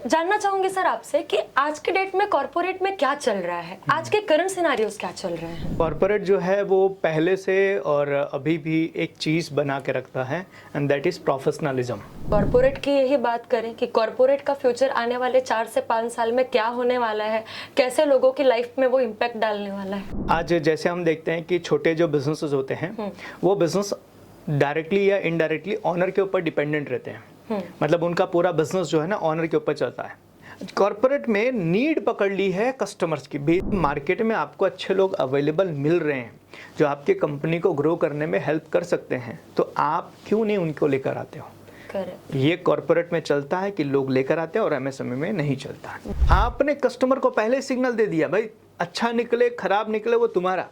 जानना चाहूंगी सर आपसे कि आज के डेट में कॉर्पोरेट में क्या चल रहा है, आज के करंट सिनेरियोस क्या चल रहे हैं। कॉर्पोरेट जो है वो पहले से और अभी भी एक चीज़ बना के रखता है and that is professionalism. Corporate की यही बात करें कि कॉर्पोरेट का फ्यूचर आने वाले 4 से 5 साल में क्या होने वाला है, कैसे लोगों की लाइफ में वो इम्पैक्ट डालने वाला है। आज जैसे हम देखते हैं कि छोटे जो बिजनेसेस होते हैं वो बिजनेस डायरेक्टली या इनडायरेक्टली ऑनर के ऊपर डिपेंडेंट रहते हैं। मतलब उनका पूरा बिजनेस जो है ना ऑनर के ऊपर चलता है। कॉर्पोरेट में नीड पकड़ ली है कस्टमर्स की। मार्केट में आपको अच्छे लोग अवेलेबल मिल रहे हैं जो आपके कंपनी को ग्रो करने में हेल्प कर सकते हैं, तो आप क्यों नहीं उनको लेकर आते हो। करेक्ट। ये कॉर्पोरेट में चलता है कि लोग लेकर आते हैं और एमएसएमई में नहीं चलता है। आपने कस्टमर को पहले सिग्नल दे दिया, भाई अच्छा निकले खराब निकले वो तुम्हारा,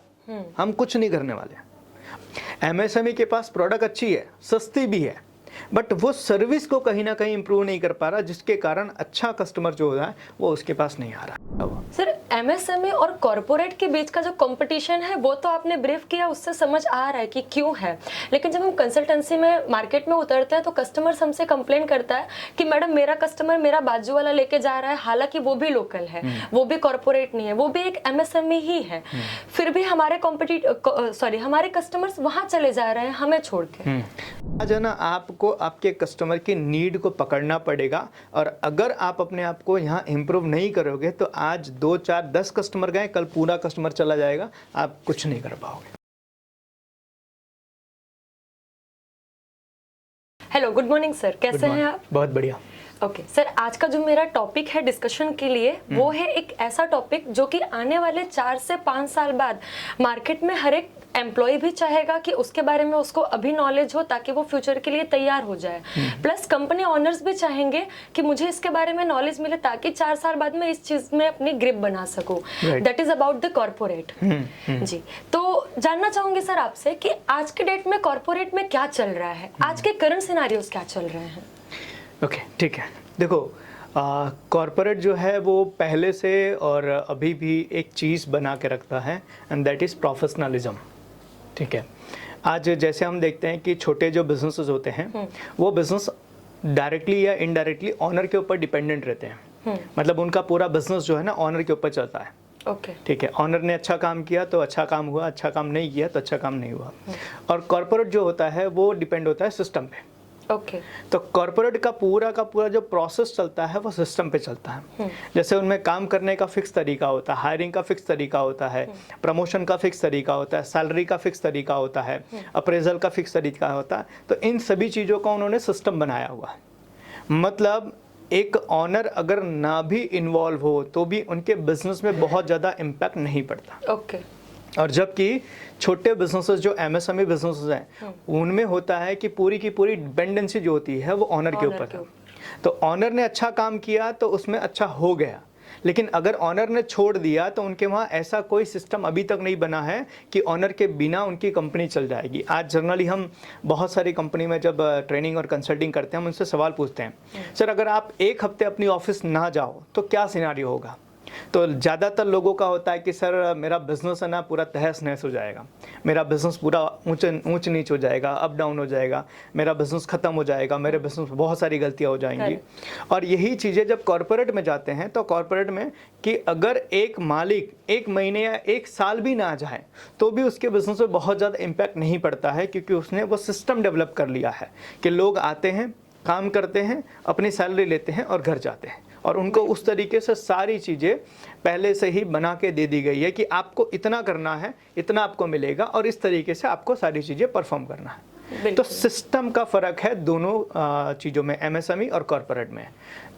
हम कुछ नहीं करने वाले। एमएसएमई के पास प्रोडक्ट अच्छी है, सस्ती भी है, बट वो सर्विस को कहीं ना कहीं इंप्रूव नहीं कर पा रहा, जिसके कारण अच्छा कस्टमर जो हो रहा है वो उसके पास नहीं आ रहा। सर एमएसएमई और कॉर्पोरेट के बीच का जो कंपटीशन है वो तो आपने ब्रीफ किया, उससे समझ आ रहा है कि क्यों है, लेकिन जब हम कंसल्टेंसी में मार्केट में उतरते हैं तो कस्टमर हमसे कंप्लेन करता है कि मैडम मेरा कस्टमर मेरा बाजू वाला लेके जा रहा है, हालांकि वो भी लोकल है, वो भी कॉर्पोरेट नहीं है, वो भी एक एमएसएमई ही है, फिर भी हमारे हमारे कस्टमर्स वहां चले जा रहे हैं हमें छोड़ के। आज है ना, आपको आपके कस्टमर की नीड को पकड़ना पड़ेगा, और अगर आप अपने आप को यहाँ इम्प्रूव नहीं करोगे तो आज 2 4 10 कस्टमर गए, कल पूरा कस्टमर चला जाएगा, आप कुछ नहीं कर पाओगे। हेलो, गुड मॉर्निंग सर, कैसे हैं आप? बहुत बढ़िया। ओके सर, आज का जो मेरा टॉपिक है डिस्कशन के लिए वो है एक ऐसा टॉपिक जो कि आने वाले 4 से 5 साल बाद मार्केट में हर एक एम्प्लॉय भी चाहेगा कि उसके बारे में उसको अभी नॉलेज हो ताकि वो फ्यूचर के लिए तैयार हो जाए, प्लस कंपनी ओनर्स भी चाहेंगे कि मुझे इसके बारे में नॉलेज मिले ताकि 4 साल बाद में इस चीज में अपनी ग्रिप बना सकूं। That is about the corporate. जी, तो जानना चाहूंगी सर आपसे कि आज के डेट में कॉर्पोरेट में क्या चल रहा है, आज के करंट सिनेरियोस क्या चल रहे हैं। ओके, ठीक है। देखो, कॉर्पोरेट जो है वो पहले से और अभी भी एक चीज़ बना के रखता है एंड दैट इज़ प्रोफेशनलिज्म। ठीक है। आज जैसे हम देखते हैं कि छोटे जो बिजनेसेस होते हैं वो बिजनेस डायरेक्टली या इनडायरेक्टली ऑनर के ऊपर डिपेंडेंट रहते हैं। मतलब उनका पूरा बिजनेस जो है ना ऑनर के ऊपर चलता है। ओके, ठीक है। ऑनर ने अच्छा काम किया तो अच्छा काम हुआ, अच्छा काम नहीं किया तो अच्छा काम नहीं हुआ। और कॉर्पोरेट जो होता है वो डिपेंड होता है सिस्टम पे। ओके, तो कॉर्पोरेट का पूरा जो प्रोसेस चलता है वो सिस्टम पे चलता है। जैसे उनमें काम करने का फिक्स तरीका होता है, हायरिंग का फिक्स तरीका होता है, प्रमोशन का फिक्स तरीका होता है, सैलरी का फिक्स तरीका होता है, अप्रेजल का फिक्स तरीका होता है। तो इन सभी चीज़ों का उन्होंने सिस्टम बनाया हुआ है। मतलब एक ऑनर अगर ना भी इन्वॉल्व हो तो भी उनके बिजनेस में बहुत ज़्यादा इम्पैक्ट नहीं पड़ता। ओके। और जबकि छोटे बिजनेसेस जो एमएसएमई बिजनेसेस हैं उनमें होता है कि पूरी की पूरी डिपेंडेंसी जो होती है वो ऑनर के ऊपर है। तो ऑनर ने अच्छा काम किया तो उसमें अच्छा हो गया, लेकिन अगर ऑनर ने छोड़ दिया तो उनके वहाँ ऐसा कोई सिस्टम अभी तक नहीं बना है कि ऑनर के बिना उनकी कंपनी चल जाएगी। आज जनरली हम बहुत सारी कंपनी में जब ट्रेनिंग और कंसल्टिंग करते हैं हम उनसे सवाल पूछते हैं, सर अगर आप 1 हफ्ते अपनी ऑफिस ना जाओ तो क्या सिनेरियो होगा। तो ज़्यादातर लोगों का होता है कि सर मेरा बिज़नेस है ना पूरा तहस नहस हो जाएगा, मेरा बिज़नेस पूरा ऊंच नीच हो जाएगा, अप डाउन हो जाएगा, मेरा बिज़नेस ख़त्म हो जाएगा, मेरे बिज़नेस में बहुत सारी गलतियां हो जाएंगी। और यही चीज़ें जब कॉर्पोरेट में जाते हैं तो कॉर्पोरेट में कि अगर एक मालिक 1 महीने या 1 साल भी ना जाए तो भी उसके बिज़नेस में बहुत ज़्यादा इम्पैक्ट नहीं पड़ता है, क्योंकि उसने वो सिस्टम डेवलप कर लिया है कि लोग आते हैं, काम करते हैं, अपनी सैलरी लेते हैं और घर जाते हैं, और उनको उस तरीके से सारी चीज़ें पहले से ही बना के दे दी गई है कि आपको इतना करना है, इतना आपको मिलेगा और इस तरीके से आपको सारी चीज़ें परफॉर्म करना है। तो सिस्टम का फ़र्क है दोनों चीज़ों में, एमएसएमई और कॉर्पोरेट में।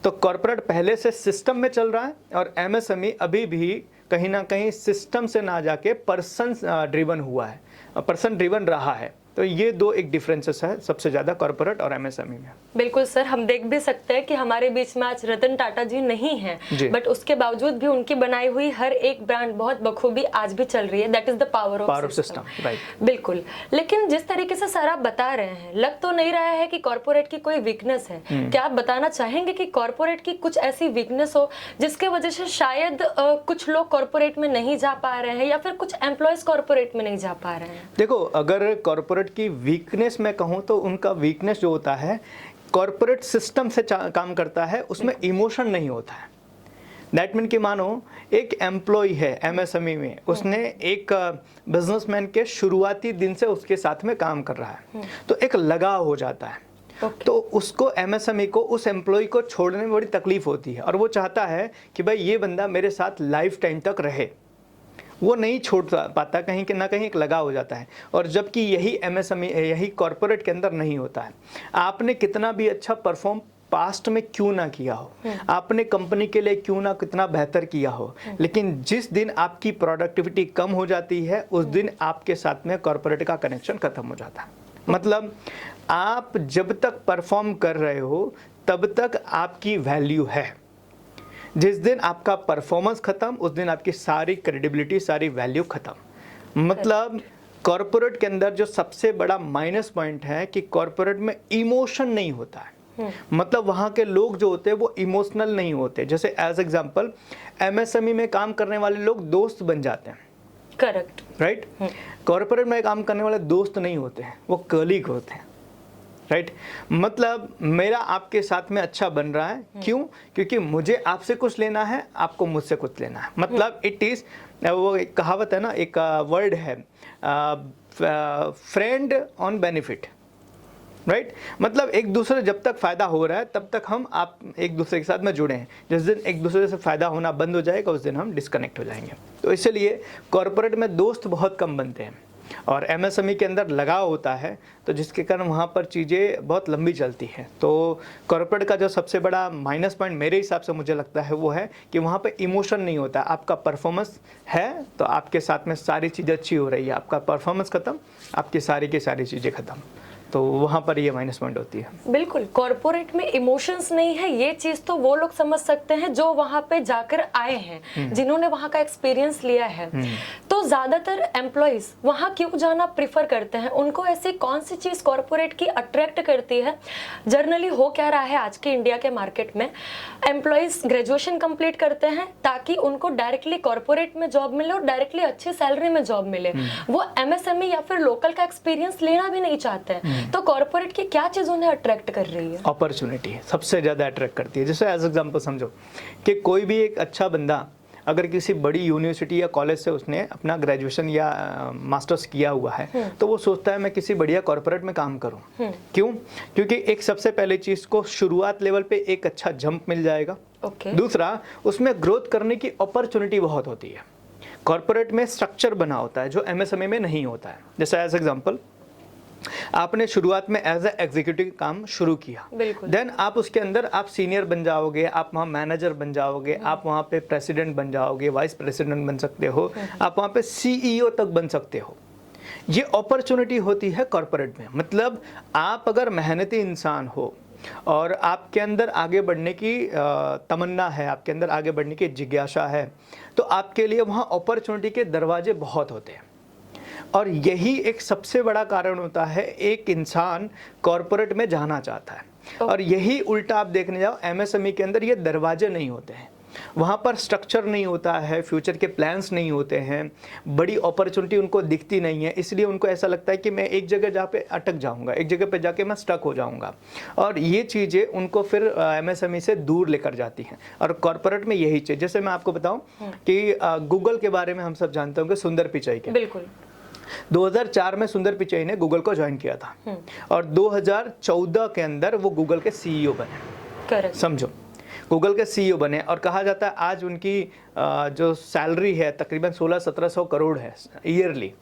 तो कॉर्पोरेट पहले से सिस्टम में चल रहा है और एमएसएमई अभी भी कहीं ना कहीं सिस्टम से ना जाके पर्सन ड्रिवन हुआ है, पर्सन ड्रिवन रहा है। तो ये 2 एक डिफरेंसेस है सबसे ज़्यादा कॉर्पोरेट और एमएसएमई में। बिल्कुल सर, हम देख भी सकते हैं कि हमारे बीच में आज रतन टाटा जी नहीं हैं, बट उसके बावजूद भी उनकी बनाई हुई हर एक ब्रांड बहुत बखूबी आज भी चल रही है। That is the power of system. Right, बिल्कुल। लेकिन जिस तरीके से सर आप बता रहे हैं, लग तो नहीं रहा है कि कॉर्पोरेट की कोई वीकनेस है। क्या आप बताना चाहेंगे कि कॉर्पोरेट की कुछ ऐसी वीकनेस हो जिसके वजह से शायद कुछ लोग कॉर्पोरेट में नहीं जा पा रहे हैं या फिर कुछ एम्प्लॉयज कॉर्पोरेट में नहीं जा पा रहे हैं? देखो, अगर कॉर्पोरेट की वीकनेस मैं कहूँ तो उनका वीकनेस जो होता है कॉरपोरेट सिस्टम से काम करता है, उसमें इमोशन नहीं होता है। दैट मीन कि मानो एक एम्प्लॉय है एमएसएमई में, उसने एक बिजनेसमैन के शुरुआती दिन से उसके साथ में काम कर रहा है, तो एक लगाव हो जाता है। तो उसको एमएसएमई को उस एम्प्लॉय को छोड़ने में बड़ी तकलीफ होती है और वो चाहता है कि भाई ये बंदा मेरे साथ लाइफ टाइम तक रहे। वो नहीं छोड़ पाता, कहीं कि ना कहीं एक लगाव हो जाता है। और जबकि यही एमएसएमई, यही कॉरपोरेट के अंदर नहीं होता है। आपने कितना भी अच्छा परफॉर्म पास्ट में क्यों ना किया हो, आपने कंपनी के लिए क्यों ना कितना बेहतर किया हो, लेकिन जिस दिन आपकी प्रोडक्टिविटी कम हो जाती है उस दिन आपके साथ में कॉरपोरेट का कनेक्शन खत्म हो जाता है। मतलब आप जब तक परफॉर्म कर रहे हो तब तक आपकी वैल्यू है। जिस दिन आपका परफॉर्मेंस खत्म उस दिन आपकी सारी क्रेडिबिलिटी, सारी वैल्यू खत्म। मतलब कॉरपोरेट के अंदर जो सबसे बड़ा माइनस पॉइंट है कि कॉरपोरेट में इमोशन नहीं होता है। मतलब वहाँ के लोग जो होते हैं वो इमोशनल नहीं होते। जैसे एज एग्जांपल एमएसएमई में काम करने वाले लोग दोस्त बन जाते हैं, करेक्ट, राइट। कॉरपोरेट में काम करने वाले दोस्त नहीं होते हैं, वो कलीग होते हैं, राइट। मतलब मेरा आपके साथ में अच्छा बन रहा है, क्यों? क्योंकि मुझे आपसे कुछ लेना है, आपको मुझसे कुछ लेना है। मतलब इट इज, वो एक कहावत है ना, एक वर्ड है, फ्रेंड ऑन बेनिफिट, राइट। मतलब एक दूसरे जब तक फायदा हो रहा है तब तक हम आप एक दूसरे के साथ में जुड़े हैं। जिस दिन एक दूसरे से फायदा होना बंद हो जाएगा उस दिन हम डिस्कनेक्ट हो जाएंगे। तो इसलिए कॉरपोरेट में दोस्त बहुत कम बनते हैं और एमएसएमई के अंदर लगाव होता है, तो जिसके कारण वहाँ पर चीज़ें बहुत लंबी चलती हैं। तो कॉरपोरेट का जो सबसे बड़ा माइनस पॉइंट मेरे हिसाब से मुझे लगता है वो है कि वहाँ पे इमोशन नहीं होता। आपका परफॉर्मेंस है तो आपके साथ में सारी चीज़ें अच्छी हो रही है, आपका परफॉर्मेंस खत्म, आपकी सारी की सारी चीज़ें खत्म, तो वहाँ पर ये माइनस पॉइंट होती है। बिल्कुल, कॉरपोरेट में इमोशंस नहीं है, ये चीज तो वो लोग समझ सकते हैं जो वहां पे जाकर आए हैं, जिन्होंने वहां का एक्सपीरियंस लिया है। तो ज्यादातर एम्प्लॉइज वहां क्यों जाना प्रिफर करते हैं? उनको ऐसी कौन सी चीज कॉरपोरेट की अट्रैक्ट करती है? जनरली हो क्या रहा है आज के इंडिया के मार्केट में, एम्प्लॉइज ग्रेजुएशन कंप्लीट करते हैं ताकि उनको डायरेक्टली कॉरपोरेट में जॉब मिले और डायरेक्टली अच्छी सैलरी में जॉब मिले। वो एमएसएमई या फिर लोकल का एक्सपीरियंस लेना भी नहीं चाहते हैं। तो कॉर्पोरेट की क्या चीज उन्हें अट्रैक्ट कर रही है? अपॉर्चुनिटी सबसे ज़्यादा अट्रैक्ट करती है। जैसे एज एग्जांपल समझो कि कोई भी एक अच्छा बंदा अगर किसी बड़ी यूनिवर्सिटी या कॉलेज से उसने अपना ग्रेजुएशन या मास्टर्स किया हुआ है तो वो सोचता है मैं किसी बढ़िया कॉर्पोरेट में काम करूं। क्यों? क्योंकि एक सबसे पहले चीज़ को शुरुआत लेवल पे एक अच्छा जंप मिल जाएगा। दूसरा, उसमें ग्रोथ करने की अपॉर्चुनिटी बहुत होती है। कॉर्पोरेट में स्ट्रक्चर बना होता है जो एमएसएमई में नहीं होता है। जैसे एज एग्जांपल आपने शुरुआत में एज ए एग्जीक्यूटिव काम शुरू किया, देन आप उसके अंदर आप सीनियर बन जाओगे, आप वहाँ मैनेजर बन जाओगे, आप वहाँ पे प्रेसिडेंट बन जाओगे, वाइस प्रेसिडेंट बन सकते हो, आप वहाँ पे सीईओ तक बन सकते हो। ये अपॉर्चुनिटी होती है कॉर्पोरेट में। मतलब आप अगर मेहनती इंसान हो और आपके अंदर आगे बढ़ने की तमन्ना है, आपके अंदर आगे बढ़ने की जिज्ञासा है, तो आपके लिए वहाँ अपॉर्चुनिटी के दरवाजे बहुत होते हैं। और यही एक सबसे बड़ा कारण होता है एक इंसान कॉरपोरेट में जाना चाहता है। और यही उल्टा आप देखने जाओ एमएसएमई के अंदर ये दरवाजे नहीं होते हैं, वहाँ पर स्ट्रक्चर नहीं होता है, फ्यूचर के प्लान्स नहीं होते हैं, बड़ी अपॉर्चुनिटी उनको दिखती नहीं है। इसलिए उनको ऐसा लगता है कि मैं एक जगह जहाँ पे अटक जाऊँगा, एक जगह पे जाके मैं स्टक हो जाऊँगा, और ये चीज़ें उनको फिर एमएसएमई से दूर लेकर जाती हैं। और कॉर्पोरेट में यही चीज़, जैसे मैं आपको बताऊँ कि गूगल के बारे में हम सब जानते होंगे, सुंदर पिचाई के। बिल्कुल, 2004 में सुंदर पिचाई ने गूगल को ज्वाइन किया था और 2014 के अंदर वो गूगल के सीईओ बने। समझो, गूगल के सीईओ बने और कहा जाता है आज उनकी जो सैलरी है तकरीबन 1600-1700 करोड़ है ईयरली।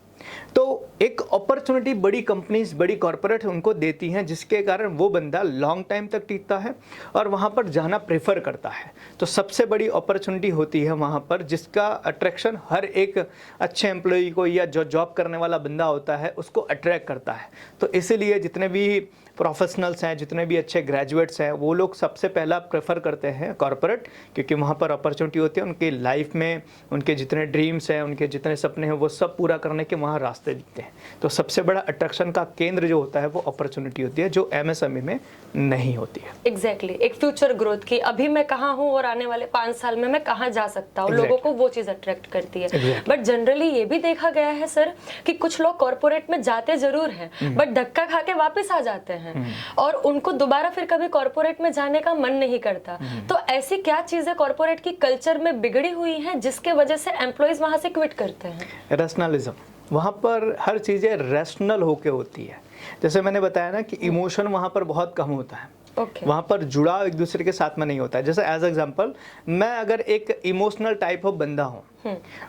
तो एक अपॉर्चुनिटी बड़ी कंपनीज, बड़ी कॉर्पोरेट उनको देती हैं, जिसके कारण वो बंदा लॉन्ग टाइम तक टिकता है और वहाँ पर जाना प्रेफर करता है। तो सबसे बड़ी अपॉर्चुनिटी होती है वहाँ पर, जिसका अट्रैक्शन हर एक अच्छे एम्प्लॉई को या जो जॉब करने वाला बंदा होता है उसको अट्रैक्ट करता है। तो इसीलिए जितने भी प्रोफेशनल्स हैं, जितने भी अच्छे ग्रेजुएट्स हैं, वो लोग सबसे पहला प्रेफर करते हैं कॉर्पोरेट, क्योंकि वहाँ पर अपॉर्चुनिटी होती है। उनकी लाइफ में उनके जितने ड्रीम्स हैं, उनके जितने सपने हैं, वो सब पूरा करने के वहाँ रास्ते दिखते हैं। तो सबसे बड़ा अट्रैक्शन का केंद्र जो होता है वो अपॉर्चुनिटी होती है, जो एमएसएमई में नहीं होती है। एग्जैक्टली एक फ्यूचर ग्रोथ की, अभी मैं कहाँ हूँ और आने वाले 5 साल में मैं कहाँ जा सकता हूँ, लोगों को वो चीज अट्रैक्ट करती है। बट जनरली ये भी देखा गया है सर कि कुछ लोग कॉर्पोरेट में जाते जरूर हैं बट धक्का खा के वापस आ जाते हैं और उनको दोबारा फिर कभी कॉर्पोरेट में जाने का मन नहीं करता। तो ऐसी क्या चीजें कॉर्पोरेट की कल्चर में बिगड़ी हुई हैं जिसके वजह से एम्प्लॉइज वहां से क्विट करते हैं? रैशनलिज्म, वहाँ पर हर चीज़ें रैशनल होके होती है। जैसे मैंने बताया ना कि इमोशन वहाँ पर बहुत कम होता है। वहाँ पर जुड़ाव एक दूसरे के साथ में नहीं होता है। जैसे एज एग्जांपल, मैं अगर एक इमोशनल टाइप ऑफ बंदा हूँ,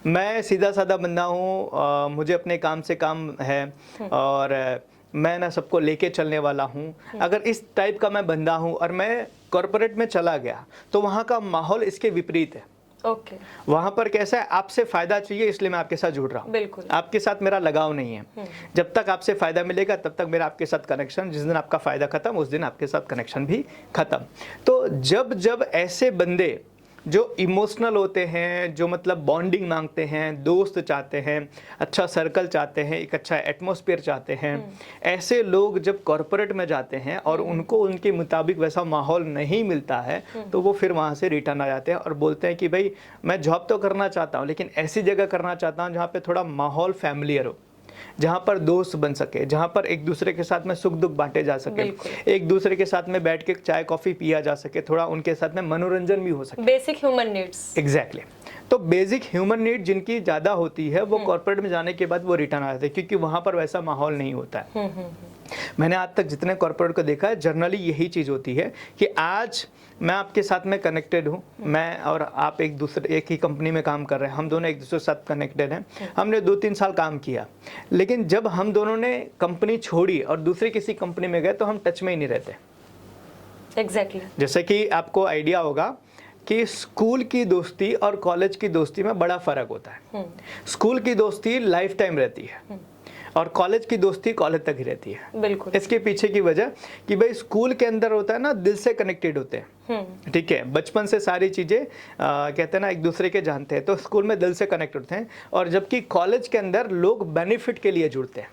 मैं सीधा साधा बंदा हूँ, मुझे अपने काम से काम है और मैं ना सबको लेके चलने वाला हूँ, अगर इस टाइप का मैं बंदा हूँ और मैं कॉर्पोरेट में चला गया तो वहाँ का माहौल इसके विपरीत है। वहां पर कैसा है, आपसे फायदा चाहिए इसलिए मैं आपके साथ जुड़ रहा हूँ, बिल्कुल आपके साथ मेरा लगाव नहीं है। जब तक आपसे फायदा मिलेगा तब तक मेरा आपके साथ कनेक्शन, जिस दिन आपका फायदा खत्म उस दिन आपके साथ कनेक्शन भी खत्म। तो जब जब ऐसे बंदे जो इमोशनल होते हैं, जो मतलब बॉन्डिंग मांगते हैं, दोस्त चाहते हैं, अच्छा सर्कल चाहते हैं, एक अच्छा एटमॉस्फेयर चाहते हैं, ऐसे लोग जब कॉर्पोरेट में जाते हैं और उनको उनके मुताबिक वैसा माहौल नहीं मिलता है तो वो फिर वहाँ से रिटर्न आ जाते हैं और बोलते हैं कि भाई मैं जॉब तो करना चाहता हूँ लेकिन ऐसी जगह करना चाहता हूँ जहाँ पे थोड़ा माहौल फैमिलियर हो, जहाँ पर दोस्त बन सके, जहाँ पर एक दूसरे के साथ में सुख दुख बांटे जा सके, एक दूसरे के साथ में बैठ के चाय कॉफी पिया जा सके, थोड़ा उनके साथ में मनोरंजन भी हो सके। Basic human needs. एग्जैक्टली। तो बेसिक ह्यूमन नीड जिनकी ज़्यादा होती है वो कॉर्पोरेट में जाने के बाद वो रिटर्न आ जाते हैं क्योंकि वहाँ पर वैसा माहौल नहीं होता है। मैंने आज तक जितने कॉर्पोरेट को देखा है जनरली यही चीज़ होती है कि आज मैं आपके साथ में कनेक्टेड हूँ, मैं और आप एक ही कंपनी में काम कर रहे हैं, हम दोनों एक दूसरे के साथ कनेक्टेड हैं, हमने 2-3 साल काम किया, लेकिन जब हम दोनों ने कंपनी छोड़ी और दूसरी किसी कंपनी में गए तो हम टच में ही नहीं रहते। एग्जैक्टली। जैसे कि आपको आइडिया होगा कि स्कूल की दोस्ती और कॉलेज की दोस्ती में बड़ा फर्क होता है। स्कूल की दोस्ती लाइफ टाइम रहती है और कॉलेज की दोस्ती कॉलेज तक ही रहती है। बिल्कुल। इसके पीछे की वजह कि भाई स्कूल के अंदर होता है ना, दिल से कनेक्टेड होते हैं, ठीक है, बचपन से सारी चीजें कहते हैं ना एक दूसरे के जानते हैं, तो स्कूल में दिल से कनेक्ट होते हैं। और जबकि कॉलेज के अंदर लोग बेनिफिट के लिए जुड़ते हैं।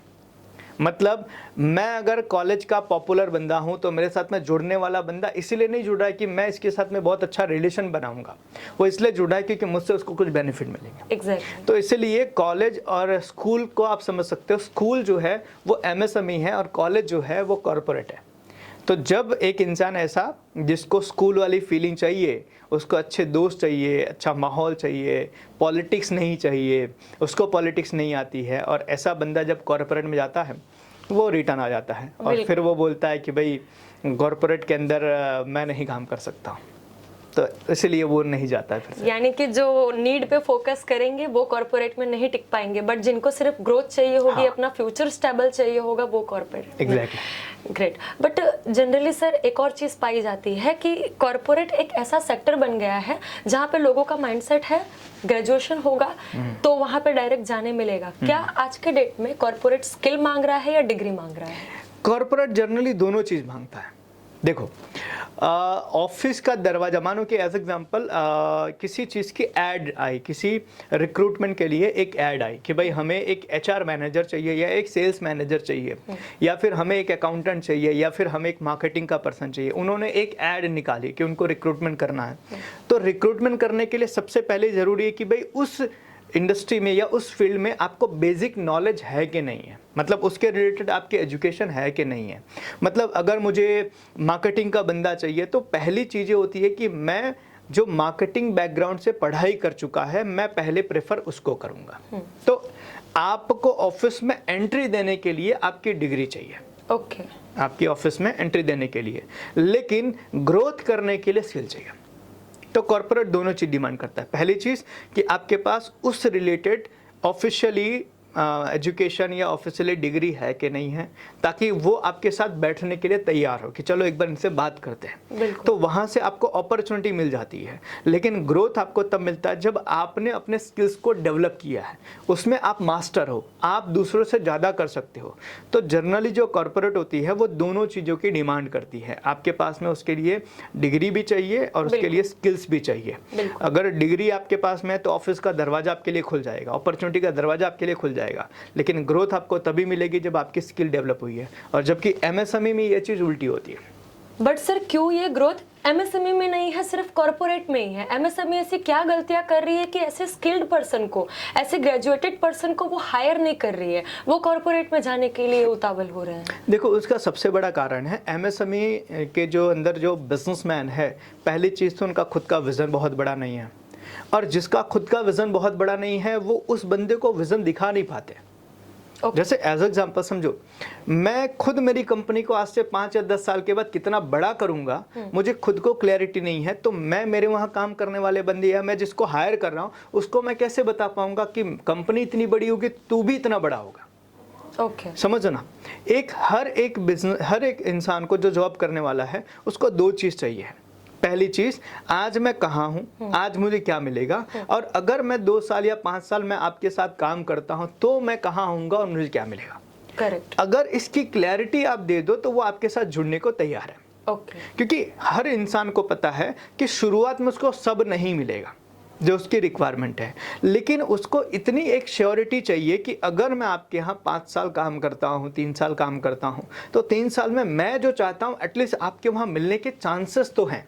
मतलब मैं अगर कॉलेज का पॉपुलर बंदा हूं तो मेरे साथ में जुड़ने वाला बंदा इसीलिए नहीं जुड़ रहा है कि मैं इसके साथ में बहुत अच्छा रिलेशन बनाऊंगा, वो इसलिए जुड़ रहा है क्योंकि मुझसे उसको कुछ बेनिफिट मिलेंगे। Exactly. तो इसलिए कॉलेज और स्कूल को आप समझ सकते हो, स्कूल जो है वो एमएसएमई है और कॉलेज जो है वो कॉर्पोरेट है। तो जब एक इंसान ऐसा जिसको स्कूल वाली फीलिंग चाहिए, उसको अच्छे दोस्त चाहिए, अच्छा माहौल चाहिए, पॉलिटिक्स नहीं चाहिए, उसको पॉलिटिक्स नहीं आती है, और ऐसा बंदा जब कॉर्पोरेट में जाता है वो रिटर्न आ जाता है और फिर वो बोलता है कि भाई कॉर्पोरेट के अंदर मैं नहीं काम कर सकता हूँ, तो इसलिए वो नहीं जाता है फिर से। यानी कि जो नीड पे फोकस करेंगे वो कॉर्पोरेट में नहीं टिक पाएंगे, बट जिनको सिर्फ ग्रोथ चाहिए होगी, हाँ, अपना फ्यूचर स्टेबल चाहिए होगा, वो corporate. Exactly. Great. But generally sir एक और चीज पाई जाती है कि कॉर्पोरेट एक ऐसा सेक्टर बन गया है जहाँ पे लोगों का माइंडसेट है ग्रेजुएशन होगा तो वहाँ पे डायरेक्ट जाने मिलेगा। क्या आज के डेट में कॉर्पोरेट स्किल मांग रहा है या डिग्री मांग रहा है? कॉर्पोरेट जनरली दोनों चीज मांगता है। देखो, ऑफिस का दरवाजा, मानो कि एज एग्जांपल किसी चीज़ की ऐड आई, किसी रिक्रूटमेंट के लिए एक ऐड आई कि भाई हमें एक एचआर मैनेजर चाहिए या एक सेल्स मैनेजर चाहिए या फिर हमें एक अकाउंटेंट चाहिए या फिर हमें एक मार्केटिंग का पर्सन चाहिए। उन्होंने एक ऐड निकाली कि उनको रिक्रूटमेंट करना है। तो रिक्रूटमेंट करने के लिए सबसे पहले ज़रूरी है कि भाई उस इंडस्ट्री में या उस फील्ड में आपको बेसिक नॉलेज है कि नहीं है, मतलब उसके रिलेटेड आपकी एजुकेशन है कि नहीं है। मतलब अगर मुझे मार्केटिंग का बंदा चाहिए तो पहली चीज़ें होती है कि मैं जो मार्केटिंग बैकग्राउंड से पढ़ाई कर चुका है मैं पहले प्रेफर उसको करूँगा। तो आपको ऑफिस में एंट्री देने के लिए आपकी डिग्री चाहिए, ओके, आपकी ऑफिस में एंट्री देने के लिए, लेकिन ग्रोथ करने के लिए स्किल चाहिए। तो कॉर्पोरेट दोनों चीज़ डिमांड करता है। पहली चीज़ कि आपके पास उस रिलेटेड ऑफिशियली एजुकेशन या ऑफिशियली डिग्री है कि नहीं है, ताकि वो आपके साथ बैठने के लिए तैयार हो कि चलो एक बार इनसे बात करते हैं। तो वहाँ से आपको अपॉर्चुनिटी मिल जाती है। लेकिन ग्रोथ आपको तब मिलता है जब आपने अपने स्किल्स को डेवलप किया है, उसमें आप मास्टर हो, आप दूसरों से ज़्यादा कर सकते हो। तो जनरली जो कॉर्पोरेट होती है वो दोनों चीज़ों की डिमांड करती है। आपके पास में उसके लिए डिग्री भी चाहिए और उसके लिए स्किल्स भी चाहिए। अगर डिग्री आपके पास में है तो ऑफिस का दरवाजा आपके लिए खुल जाएगा, अपॉर्चुनिटी का दरवाजा आपके लिए खुल जाएगा। जाएगा, लेकिन ग्रोथ आपको तभी मिलेगी जब आपकी स्किल डेवलप हुई है, और जबकि एमएसएमई में ये चीज़ उल्टी होती है। बट सर क्यों ये ग्रोथ एमएसएमई में नहीं है, सिर्फ कॉर्पोरेट में ही है? एमएसएमई ऐसी क्या गलतियां कर रही है कि ऐसे स्किल्ड पर्सन को, ऐसे ग्रेजुएटेड पर्सन को वो हायर नहीं कर रही है, वो कॉर्पोरेट में जाने के लिए उतावल हो रहे हैं? देखो, उसका सबसे बड़ा कारण है एमएसएमई के जो अंदर जो बिजनेसमैन है, पहली चीज़ तो उनका खुद का विज़न बहुत बड़ा नहीं है, और जिसका खुद का विज़न बहुत बड़ा नहीं है वो उस बंदे को विज़न दिखा नहीं पाते। जैसे एज एग्जाम्पल समझो, मैं खुद मेरी कंपनी को आज से 5 या 10 साल के बाद कितना बड़ा करूंगा, मुझे खुद को क्लैरिटी नहीं है, तो मैं मेरे वहाँ काम करने वाले बंदे या मैं जिसको हायर कर रहा हूँ उसको मैं कैसे बता पाऊंगा कि कंपनी इतनी बड़ी होगी, तू भी इतना बड़ा होगा। समझो ना, हर एक इंसान को जो जॉब करने वाला है उसको 2 चीज़ चाहिए। पहली चीज, आज मैं कहाँ हूँ, आज मुझे क्या मिलेगा, और अगर मैं 2 साल या 5 साल मैं आपके साथ काम करता हूँ तो मैं कहाँ होऊंगा और मुझे क्या मिलेगा। करेक्ट। अगर इसकी क्लैरिटी आप दे दो तो वो आपके साथ जुड़ने को तैयार है। क्योंकि हर इंसान को पता है कि शुरुआत में उसको सब नहीं मिलेगा जो उसकी रिक्वायरमेंट है, लेकिन उसको इतनी एक श्योरिटी चाहिए कि अगर मैं आपके यहाँ 5 साल काम करता हूँ, 3 साल काम करता हूँ, तो 3 साल में मैं जो चाहता हूँ एटलीस्ट आपके वहाँ मिलने के चांसेस तो हैं।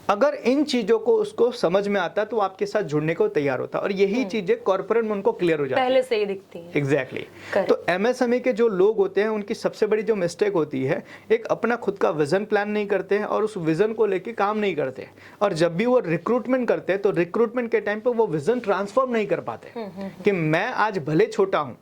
अगर इन चीजों को उसको समझ में आता तो आपके साथ जुड़ने को तैयार होता, और यही चीजें कॉर्पोरेट में उनको क्लियर हो जाती है, पहले से ही दिखती हैं। एग्जैक्टली। तो एमएसएमई के जो लोग होते हैं उनकी सबसे बड़ी जो मिस्टेक होती है, एक अपना खुद का विजन प्लान नहीं करते हैं और उस विजन को लेके काम नहीं करते, और जब भी वो रिक्रूटमेंट करते हैं तो रिक्रूटमेंट के टाइम पे वो विजन ट्रांसफॉर्म नहीं कर पाते कि मैं आज भले छोटा हूँ,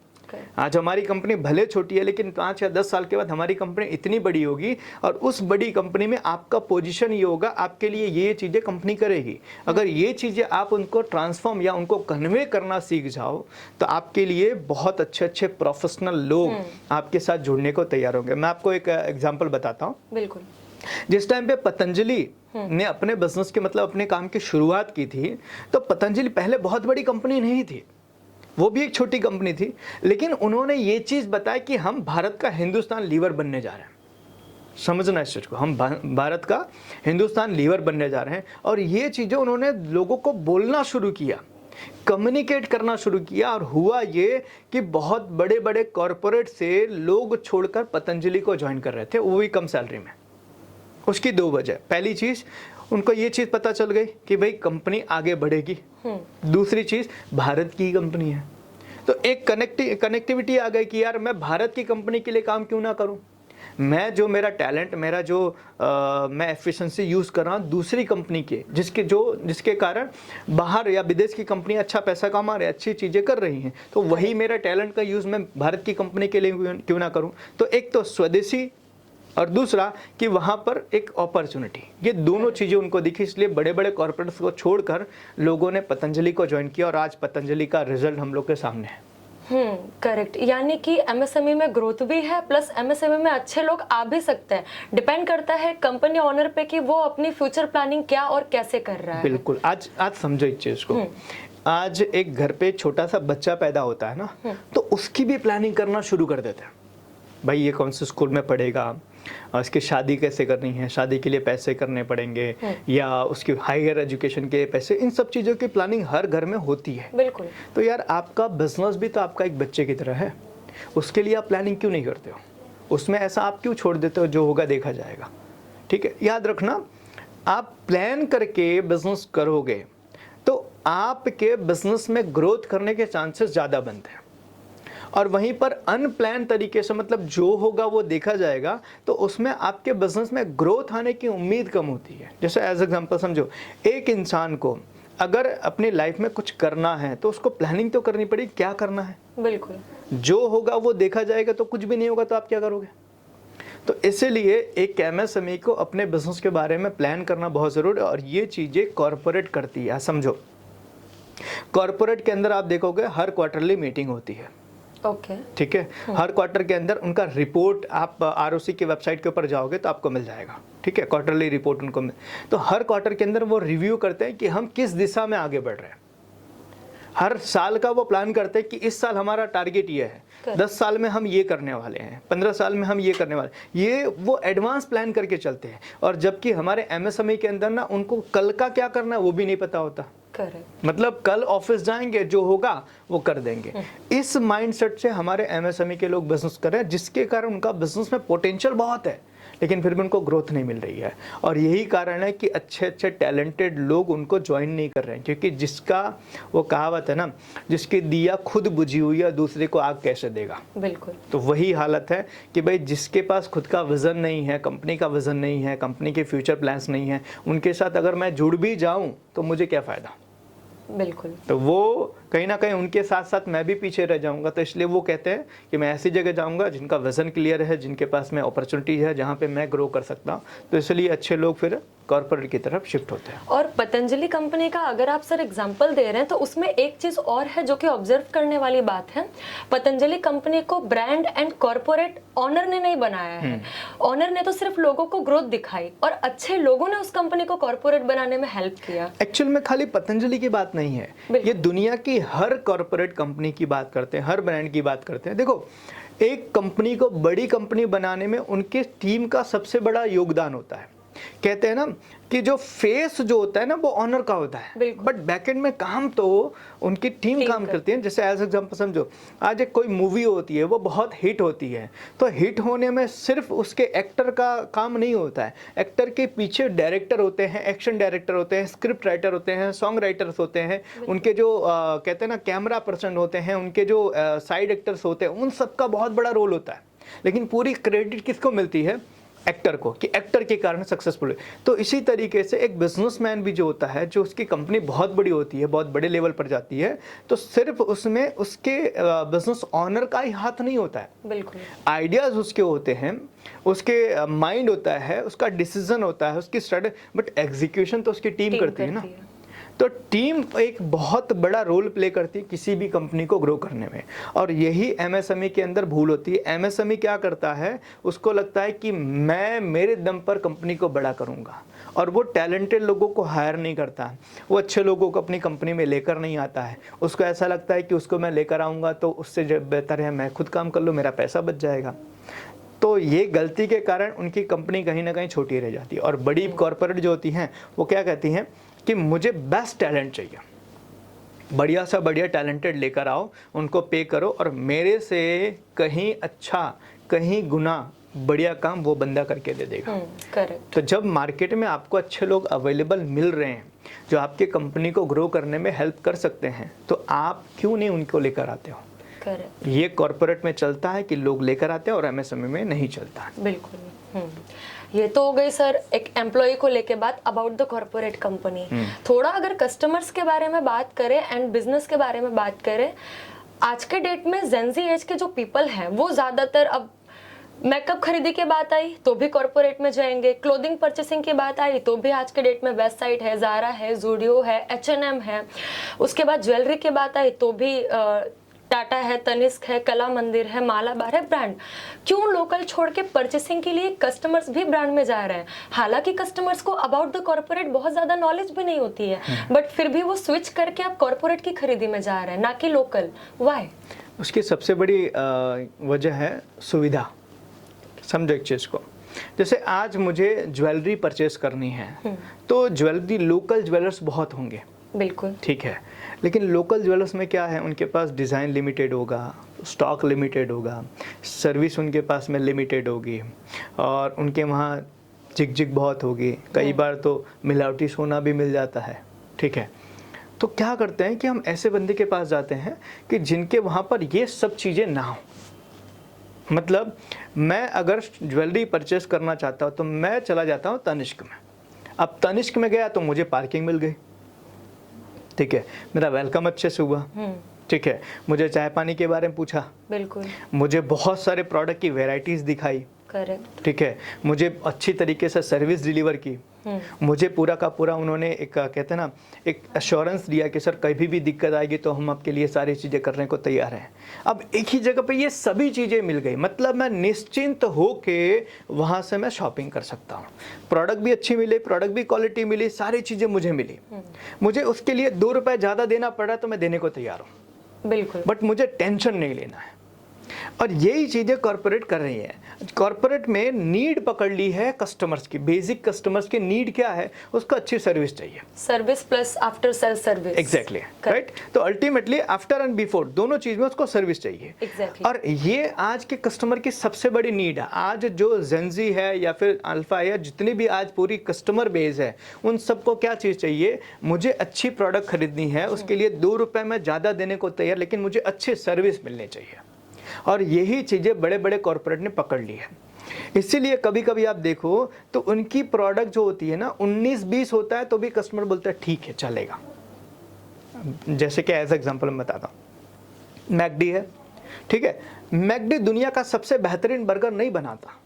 आज हमारी कंपनी भले छोटी है, लेकिन 5 या 10 साल के बाद हमारी कंपनी इतनी बड़ी होगी, और उस बड़ी कंपनी में आपका पोजीशन ये होगा, आपके लिए ये चीज़ें कंपनी करेगी। अगर ये चीज़ें आप उनको ट्रांसफॉर्म या उनको कन्वे करना सीख जाओ तो आपके लिए बहुत अच्छे अच्छे प्रोफेशनल लोग आपके साथ जुड़ने को तैयार होंगे। मैं आपको एक एग्जाम्पल बताता हूँ। बिल्कुल। जिस टाइम पे पतंजलि ने अपने बिजनेस के मतलब अपने काम की शुरुआत की थी, तो पतंजलि पहले बहुत बड़ी कंपनी नहीं थी, वो भी एक छोटी कंपनी थी, लेकिन उन्होंने ये चीज़ बताया कि हम भारत का हिंदुस्तान लीवर बनने जा रहे हैं। समझना इस चीज़ को, हम भारत का हिंदुस्तान लीवर बनने जा रहे हैं, और ये चीज़ें उन्होंने लोगों को बोलना शुरू किया, कम्युनिकेट करना शुरू किया, और हुआ ये कि बहुत बड़े बड़े कॉरपोरेट से लोग छोड़कर पतंजलि को ज्वाइन कर रहे थे, वो भी कम सैलरी में। उसकी 2 वजह, पहली चीज़ उनको ये चीज़ पता चल गई कि भाई कंपनी आगे बढ़ेगी, दूसरी चीज़ भारत की कंपनी है, तो एक कनेक्टिविटी आ गई कि यार मैं भारत की कंपनी के लिए काम क्यों ना करूं, मैं जो मेरा टैलेंट, मेरा जो मैं एफिशिएंसी यूज़ कर रहा हूँ दूसरी कंपनी के, जिसके कारण बाहर या विदेश की कंपनी अच्छा पैसा कमा रही है, अच्छी चीज़ें कर रही हैं, तो वही मेरा टैलेंट का यूज़ मैं भारत की कंपनी के लिए क्यों ना करूँ। तो एक तो स्वदेशी, और दूसरा कि वहाँ पर एक अपॉर्चुनिटी, ये दोनों चीज़ें उनको दिखी, इसलिए बड़े बड़े कॉर्पोरेट्स को छोड़कर लोगों ने पतंजलि को ज्वाइन किया, और आज पतंजलि का रिजल्ट हम लोग के सामने है। करेक्ट। यानी कि एमएसएमई में ग्रोथ भी है, प्लस एमएसएमई में अच्छे लोग आ भी सकते हैं। डिपेंड करता है कंपनी ओनर पे कि वो अपनी फ्यूचर प्लानिंग क्या और कैसे कर रहा है। बिल्कुल। आज समझो इस चीज़ को, आज एक घर पे छोटा सा बच्चा पैदा होता है ना, तो उसकी भी प्लानिंग करना शुरू कर देते हैं। भाई ये कौन से स्कूल में पढ़ेगा, उसकी शादी कैसे करनी है, शादी के लिए पैसे करने पड़ेंगे, या उसकी हायर एजुकेशन के पैसे, इन सब चीज़ों की प्लानिंग हर घर में होती है। बिल्कुल। तो यार आपका बिजनेस भी तो आपका एक बच्चे की तरह है, उसके लिए आप प्लानिंग क्यों नहीं करते हो, उसमें ऐसा आप क्यों छोड़ देते हो, जो होगा देखा जाएगा। ठीक है, याद रखना, आप प्लान करके बिजनेस करोगे तो आपके बिजनेस में ग्रोथ करने के चांसेस ज़्यादा बनते हैं, और वहीं पर अनप्लान तरीके से, मतलब जो होगा वो देखा जाएगा, तो उसमें आपके बिजनेस में ग्रोथ आने की उम्मीद कम होती है। जैसे एज एग्जांपल समझो, एक इंसान को अगर अपनी लाइफ में कुछ करना है तो उसको प्लानिंग तो करनी पड़ेगी, क्या करना है। बिल्कुल। जो होगा वो देखा जाएगा, तो कुछ भी नहीं होगा तो आप क्या करोगे। तो इसीलिए एक एमएसएमई को अपने बिजनेस के बारे में प्लान करना बहुत ज़रूरी है, और ये चीज़ें कॉरपोरेट करती है। समझो, कॉरपोरेट के अंदर आप देखोगे हर क्वार्टरली मीटिंग होती है। ओके। ठीक है, हर क्वार्टर के अंदर उनका रिपोर्ट, आप आरओसी की वेबसाइट के ऊपर जाओगे तो आपको मिल जाएगा। ठीक है, क्वार्टरली रिपोर्ट उनको तो हर क्वार्टर के अंदर वो रिव्यू करते हैं कि हम किस दिशा में आगे बढ़ रहे हैं। हर साल का वो प्लान करते हैं कि इस साल हमारा टारगेट ये है, 10 साल में हम ये करने वाले हैं, 15 साल में हम ये करने वाले, ये वो एडवांस प्लान करके चलते हैं। और जबकि हमारे एमएसएमई के अंदर ना, उनको कल का क्या करना है वो भी नहीं पता होता। करेक्ट। मतलब कल ऑफिस जाएंगे, जो होगा वो कर देंगे। इस माइंडसेट से हमारे एमएसएमई के लोग बिजनेस कर रहे हैं, जिसके कारण उनका बिजनेस में पोटेंशियल बहुत है, लेकिन फिर भी उनको ग्रोथ नहीं मिल रही है। और यही कारण है कि अच्छे अच्छे टैलेंटेड लोग उनको ज्वाइन नहीं कर रहे हैं, क्योंकि जिसका वो कहावत है ना, जिसकी दिया खुद बुझी हुई है दूसरे को आग कैसे देगा। बिल्कुल। तो वही हालत है कि भाई जिसके पास खुद का विजन नहीं है, कंपनी का विजन नहीं है, कंपनी के फ्यूचर प्लान्स नहीं है, उनके साथ अगर मैं जुड़ भी जाऊं तो मुझे क्या फ़ायदा। बिल्कुल। तो वो कहीं ना कहीं उनके साथ साथ मैं भी पीछे रह जाऊंगा। तो इसलिए वो कहते हैं कि मैं ऐसी जगह जाऊंगा जिनका विजन क्लियर है, जिनके पास में अपॉर्चुनिटी है, जहाँ पे मैं ग्रो कर सकता हूँ। तो इसलिए अच्छे लोग फिर कॉर्पोरेट की तरफ शिफ्ट होते हैं। और पतंजलि कंपनी का अगर आप सर एग्जांपल दे रहे हैं तो उसमें एक चीज और है जो कि ऑब्जर्व करने वाली बात है। पतंजलि कंपनी को ब्रांड एंड कॉर्पोरेट ऑनर ने नहीं बनाया है, ऑनर ने तो सिर्फ लोगों को ग्रोथ दिखाई और अच्छे लोगों ने उस कंपनी को कॉर्पोरेट बनाने में हेल्प किया। एक्चुअल में खाली पतंजलि की बात नहीं है, ये दुनिया की हर कॉर्पोरेट कंपनी की बात करते हैं, हर ब्रांड की बात करते हैं। देखो, एक कंपनी को बड़ी कंपनी बनाने में उनके टीम का सबसे बड़ा योगदान होता है। कहते हैं ना कि जो फेस जो होता है ना वो ऑनर का होता है, बट बैकएंड में काम तो उनकी टीम काम करती है। जैसे एज एग्जांपल समझो, आज एक कोई मूवी होती है, वो बहुत हिट होती है, तो हिट होने में सिर्फ उसके एक्टर का काम नहीं होता है। एक्टर के पीछे डायरेक्टर होते हैं, एक्शन डायरेक्टर होते हैं, स्क्रिप्ट राइटर होते हैं, सॉन्ग राइटर्स होते हैं, उनके जो कहते हैं ना कैमरा पर्सन होते हैं, उनके जो साइड एक्टर्स होते हैं, उन सबका बहुत बड़ा रोल होता है। लेकिन पूरी क्रेडिट किसको मिलती है? एक्टर को, कि एक्टर के कारण सक्सेसफुल है। तो इसी तरीके से एक बिजनेसमैन भी जो होता है, जो उसकी कंपनी बहुत बड़ी होती है, बहुत बड़े लेवल पर जाती है, तो सिर्फ उसमें उसके बिजनेस ऑनर का ही हाथ नहीं होता है। बिल्कुल। आइडियाज उसके होते हैं, उसके माइंड होता है, उसका डिसीजन होता है, उसकी स्ट्रेटजी, बट एग्जीक्यूशन तो उसकी टीम करती है ना। तो टीम एक बहुत बड़ा रोल प्ले करती है किसी भी कंपनी को ग्रो करने में, और यही एमएसएमई के अंदर भूल होती है। एमएसएमई क्या करता है, उसको लगता है कि मैं मेरे दम पर कंपनी को बड़ा करूंगा, और वो टैलेंटेड लोगों को हायर नहीं करता, वो अच्छे लोगों को अपनी कंपनी में लेकर नहीं आता है। उसको ऐसा लगता है कि उसको मैं लेकर आऊँगा तो उससे बेहतर है मैं खुद काम कर लूँ, मेरा पैसा बच जाएगा। तो ये गलती के कारण उनकी कंपनी कहीं ना कहीं छोटी रह जाती है। और बड़ी कॉर्पोरेट जो होती हैं वो क्या कहती हैं कि मुझे बेस्ट टैलेंट चाहिए, बढ़िया सा बढ़िया टैलेंटेड लेकर आओ, उनको पे करो, और मेरे से कहीं अच्छा, कहीं गुना बढ़िया काम वो बंदा करके दे देगा। करेक्ट। तो जब मार्केट में आपको अच्छे लोग अवेलेबल मिल रहे हैं जो आपके कंपनी को ग्रो करने में हेल्प कर सकते हैं, तो आप क्यों नहीं उनको लेकर आते हो? करेक्ट। ये कॉर्पोरेट में चलता है कि लोग लेकर आते हैं, और एमएसएमई में नहीं चलता है। बिल्कुल। ये तो हो गई सर एक एम्प्लॉय को लेके बात अबाउट द कॉर्पोरेट कंपनी। थोड़ा अगर कस्टमर्स के बारे में बात करें एंड बिजनेस के बारे में बात करें, आज के डेट में जेनजी एज के जो पीपल हैं वो ज्यादातर, अब मेकअप खरीदी की बात आई तो भी कॉर्पोरेट में जाएंगे, क्लोथिंग परचेसिंग की बात आई तो भी आज के डेट में वेस्ट साइड है, ज़ारा है, जूडियो है, H&M है। उसके बाद ज्वेलरी की बात आई तो भी टाटा है, तनिष्क है, कला मंदिर है, मालाबार है। ब्रांड क्यों लोकल छोड़ के परचेसिंग के लिए कस्टमर्स भी ब्रांड में जा रहे हैं? हालांकि कस्टमर्स को अबाउट द कॉर्पोरेट बहुत ज्यादा नॉलेज भी नहीं होती है, बट फिर भी वो स्विच करके आप कॉर्पोरेट की खरीदी में जा रहे हैं, ना कि लोकल। व्हाई? उसकी सबसे बड़ी वजह है सुविधा। समझो एक चीज़ को, जैसे आज मुझे ज्वेलरी परचेस करनी है तो ज्वेलरी लोकल ज्वेलर्स बहुत होंगे, बिल्कुल ठीक है, लेकिन लोकल ज्वेलर्स में क्या है, उनके पास डिज़ाइन लिमिटेड होगा, स्टॉक लिमिटेड होगा, सर्विस उनके पास में लिमिटेड होगी, और उनके वहाँ झिक बहुत होगी, कई बार तो मिलावटी सोना भी मिल जाता है, ठीक है। तो क्या करते हैं कि हम ऐसे बंदे के पास जाते हैं कि जिनके वहाँ पर ये सब चीज़ें ना हो। मतलब मैं अगर ज्वेलरी परचेस करना चाहता हूँ तो मैं चला जाता हूँ तनिष्क में। अब तनिष्क में गया तो मुझे पार्किंग मिल गई, ठीक है, मेरा वेलकम अच्छे से हुआ, ठीक है, मुझे चाय पानी के बारे में पूछा, बिल्कुल, मुझे बहुत सारे प्रोडक्ट की वैरायटीज दिखाई, करेक्ट, ठीक है, मुझे अच्छी तरीके से सर्विस डिलीवर की, मुझे पूरा का पूरा उन्होंने एक कहते हैं ना एक एश्योरेंस दिया कि सर कभी भी दिक्कत आएगी तो हम आपके लिए सारी चीज़ें करने को तैयार हैं। अब एक ही जगह पे ये सभी चीज़ें मिल गई, मतलब मैं निश्चिंत होके वहाँ से मैं शॉपिंग कर सकता हूँ। प्रोडक्ट भी अच्छी मिले, प्रोडक्ट भी क्वालिटी मिली, सारी चीज़ें मुझे मिली। मुझे उसके लिए 2 रुपये ज़्यादा देना पड़ा तो मैं देने को तैयार हूँ, बिल्कुल, बट मुझे टेंशन नहीं लेना है। और यही चीज़ें कॉरपोरेट कर रही है। कॉरपोरेट में नीड पकड़ ली है कस्टमर्स की, बेसिक कस्टमर्स की नीड क्या है, उसको अच्छी सर्विस चाहिए। Service plus after sale service. Exactly, right. तो अल्टीमेटली आफ्टर एंड बिफोर दोनों चीज में उसको सर्विस चाहिए। Exactly. और ये आज के कस्टमर की सबसे बड़ी नीड है। आज जो जेंजी है या फिर अल्फा है या जितनी भी आज पूरी कस्टमर बेस है, उन सबको क्या चीज़ चाहिए, मुझे अच्छी प्रोडक्ट खरीदनी है, उसके लिए 2 रुपए में ज़्यादा देने को तैयार, लेकिन मुझे अच्छी सर्विस मिलनी चाहिए। और यही चीज़ें बड़े बड़े कॉरपोरेट ने पकड़ ली है। इसीलिए कभी कभी आप देखो तो उनकी प्रोडक्ट जो होती है ना 19-20 होता है तो भी कस्टमर बोलता है ठीक है चलेगा। जैसे कि एज एग्जांपल मैं बताता हूँ, मैकडी है, ठीक है। मैकडी दुनिया का सबसे बेहतरीन बर्गर नहीं बनाता,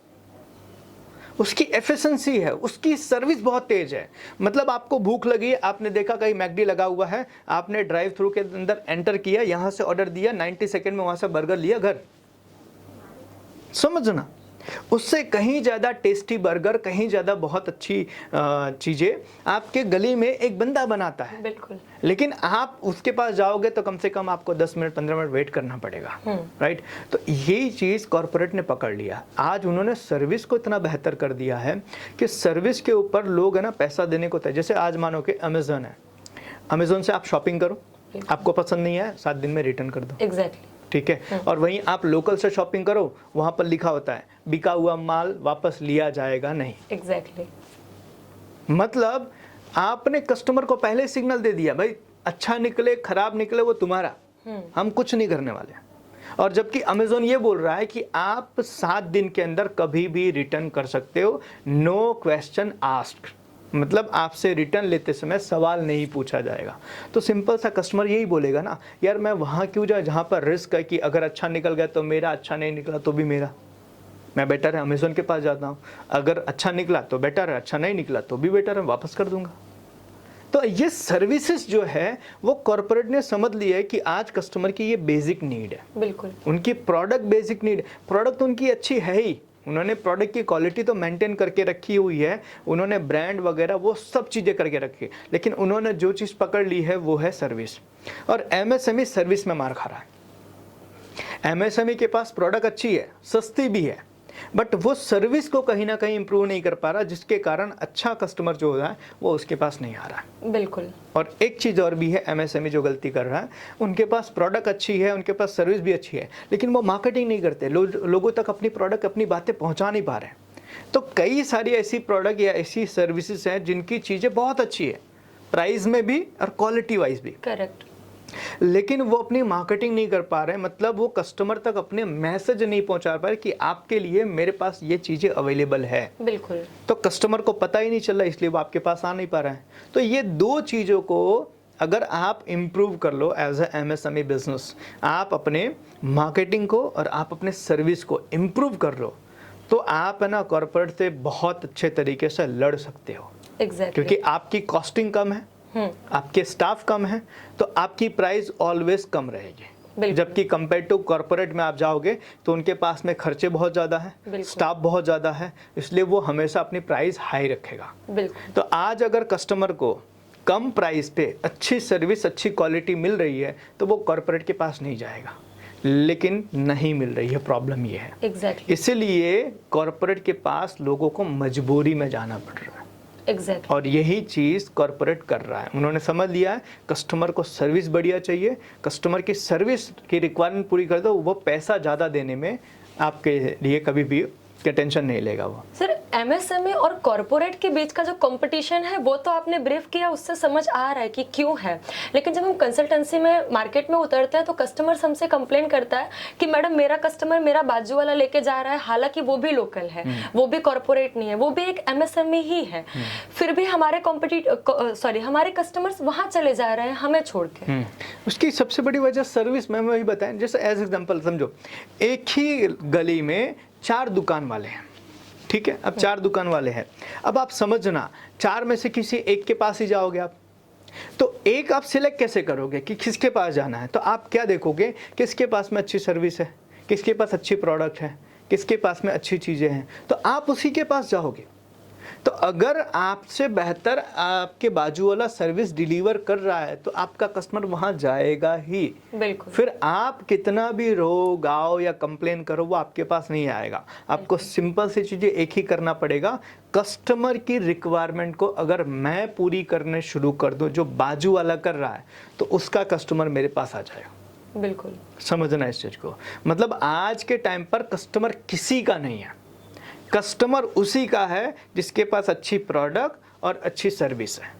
उसकी एफिशिएंसी है, उसकी सर्विस बहुत तेज है। मतलब आपको भूख लगी, आपने देखा कहीं मैकडी लगा हुआ है, आपने ड्राइव थ्रू के अंदर एंटर किया, यहां से ऑर्डर दिया, 90 सेकंड में वहां से बर्गर लिया घर। समझना, उससे कहीं ज़्यादा टेस्टी बर्गर, कहीं ज़्यादा बहुत अच्छी चीज़ें आपके गली में एक बंदा बनाता है। बिल्कुल। लेकिन आप उसके पास जाओगे तो कम से कम आपको 10 मिनट 15 मिनट वेट करना पड़ेगा, राइट। तो यही चीज़ कॉरपोरेट ने पकड़ लिया। आज उन्होंने सर्विस को इतना बेहतर कर दिया है कि सर्विस के ऊपर लोग है ना पैसा देने को तैयार। जैसे आज मानो कि अमेज़न है, अमेज़न से आप शॉपिंग करो, आपको पसंद नहीं है 7 दिन में रिटर्न कर दो। एग्जैक्टली। ठीक है। और वहीं आप लोकल से शॉपिंग करो, वहां पर लिखा होता है बिका हुआ माल वापस लिया जाएगा नहीं। एग्जैक्टली। मतलब आपने कस्टमर को पहले सिग्नल दे दिया, भाई अच्छा निकले खराब निकले वो तुम्हारा, हम कुछ नहीं करने वाले। और जबकि अमेज़न ये बोल रहा है कि आप 7 दिन के अंदर कभी भी रिटर्न कर सकते हो, नो क्वेश्चन आस्क्ड। मतलब आपसे रिटर्न लेते समय सवाल नहीं पूछा जाएगा। तो सिंपल सा कस्टमर यही बोलेगा ना, यार मैं वहाँ क्यों जाऊँ जहाँ पर रिस्क है कि अगर अच्छा निकल गया तो मेरा, अच्छा नहीं निकला तो भी मेरा, मैं बेटर है अमेज़न के पास जाता हूँ। अगर अच्छा निकला तो बेटर है, अच्छा नहीं निकला तो भी बेटर है, वापस कर दूंगा। तो ये सर्विसेज जो है वो कॉर्पोरेट ने समझ लिया है कि आज कस्टमर की ये बेसिक नीड है। बिल्कुल। उनकी प्रोडक्ट बेसिक नीड, प्रोडक्ट उनकी अच्छी है ही, उन्होंने प्रोडक्ट की क्वालिटी तो मेंटेन करके रखी हुई है, उन्होंने ब्रांड वगैरह वो सब चीज़ें करके रखी, लेकिन उन्होंने जो चीज़ पकड़ ली है वो है सर्विस। और एमएसएमई सर्विस में मार खा रहा है। एमएसएमई के पास प्रोडक्ट अच्छी है, सस्ती भी है, बट वो सर्विस को कहीं ना कहीं इंप्रूव नहीं कर पा रहा, जिसके कारण अच्छा कस्टमर जो हो रहा है वो उसके पास नहीं आ रहा है। बिल्कुल। और एक चीज़ और भी है, एमएसएमई जो गलती कर रहा है, उनके पास प्रोडक्ट अच्छी है, उनके पास सर्विस भी अच्छी है, लेकिन वो मार्केटिंग नहीं करते, लोगों तक अपनी प्रोडक्ट, अपनी बातें पहुंचा नहीं पा रहे। तो कई सारी ऐसी प्रोडक्ट या ऐसी सर्विसेज हैं जिनकी चीज़ें बहुत अच्छी है, प्राइस में भी और क्वालिटी वाइज भी, करेक्ट, लेकिन वो अपनी मार्केटिंग नहीं कर पा रहे। मतलब वो कस्टमर तक अपने मैसेज नहीं पहुंचा पा रहे कि आपके लिए मेरे पास ये चीज़ें अवेलेबल है। बिल्कुल। तो कस्टमर को पता ही नहीं चल रहा, इसलिए वो आपके पास आ नहीं पा रहा है। तो ये 2 चीज़ों को अगर आप इम्प्रूव कर लो एज ए एमएसएमई बिजनेस, आप अपने मार्केटिंग को और आप अपने सर्विस को इम्प्रूव कर लो, तो आप है ना कॉर्पोरेट से बहुत अच्छे तरीके से लड़ सकते हो। एग्जैक्टली। क्योंकि आपकी कॉस्टिंग कम है, आपके स्टाफ कम है, तो आपकी प्राइस ऑलवेज कम रहेगी। जबकि कंपेयर टू कॉर्पोरेट में आप जाओगे तो उनके पास में खर्चे बहुत ज़्यादा है, स्टाफ बहुत ज़्यादा है, इसलिए वो हमेशा अपनी प्राइस हाई रखेगा। तो आज अगर कस्टमर को कम प्राइस पे अच्छी सर्विस, अच्छी क्वालिटी मिल रही है तो वो कॉर्पोरेट के पास नहीं जाएगा, लेकिन नहीं मिल रही है, प्रॉब्लम ये है। एग्जैक्टली। इसीलिए कॉर्पोरेट के पास लोगों को मजबूरी में जाना पड़ रहा है। Exactly. और यही चीज़ कॉर्पोरेट कर रहा है। उन्होंने समझ लिया है कस्टमर को सर्विस बढ़िया चाहिए, कस्टमर की सर्विस की रिक्वायरमेंट पूरी कर दो, वो पैसा ज़्यादा देने में आपके लिए कभी भी टेंशन नहीं लेगा वो। सर, एमएसएमई और कॉर्पोरेट के बीच का जो कंपटीशन है वो तो आपने ब्रीफ किया, उससे समझ आ रहा है कि क्यों है, लेकिन जब हम कंसल्टेंसी में मार्केट में उतरते हैं तो कस्टमर हमसे कंप्लेन करता है कि मैडम मेरा कस्टमर मेरा बाजू वाला लेके जा रहा है, हालांकि वो भी लोकल है, वो भी कॉर्पोरेट नहीं है, वो भी एक एमएसएमई ही है, फिर भी हमारे हमारे कस्टमर्स वहां चले जा रहे हैं हमें छोड़ के। उसकी सबसे बड़ी वजह सर्विस में वही बताएं। जैसे एज एग्जाम्पल समझो, एक ही गली में 4 दुकान वाले हैं, ठीक है। अब 4 दुकान वाले हैं, अब आप समझना 4 में से किसी एक के पास ही जाओगे आप, तो एक आप सिलेक्ट कैसे करोगे कि किसके पास जाना है? तो आप क्या देखोगे, किसके पास में अच्छी सर्विस है, किसके पास अच्छी प्रोडक्ट है, किसके पास में अच्छी चीज़ें हैं, तो आप उसी के पास जाओगे। तो अगर आपसे बेहतर आपके बाजू वाला सर्विस डिलीवर कर रहा है तो आपका कस्टमर वहां जाएगा ही। बिल्कुल। फिर आप कितना भी रो गाओ या कंप्लेन करो वो आपके पास नहीं आएगा। आपको सिंपल सी चीजें एक ही करना पड़ेगा, कस्टमर की रिक्वायरमेंट को अगर मैं पूरी करने शुरू कर दूं जो बाजू वाला कर रहा है तो उसका कस्टमर मेरे पास आ जाएगा। बिल्कुल समझना इस चीज को, मतलब आज के टाइम पर कस्टमर किसी का नहीं है, कस्टमर उसी का है जिसके पास अच्छी प्रोडक्ट और अच्छी सर्विस है,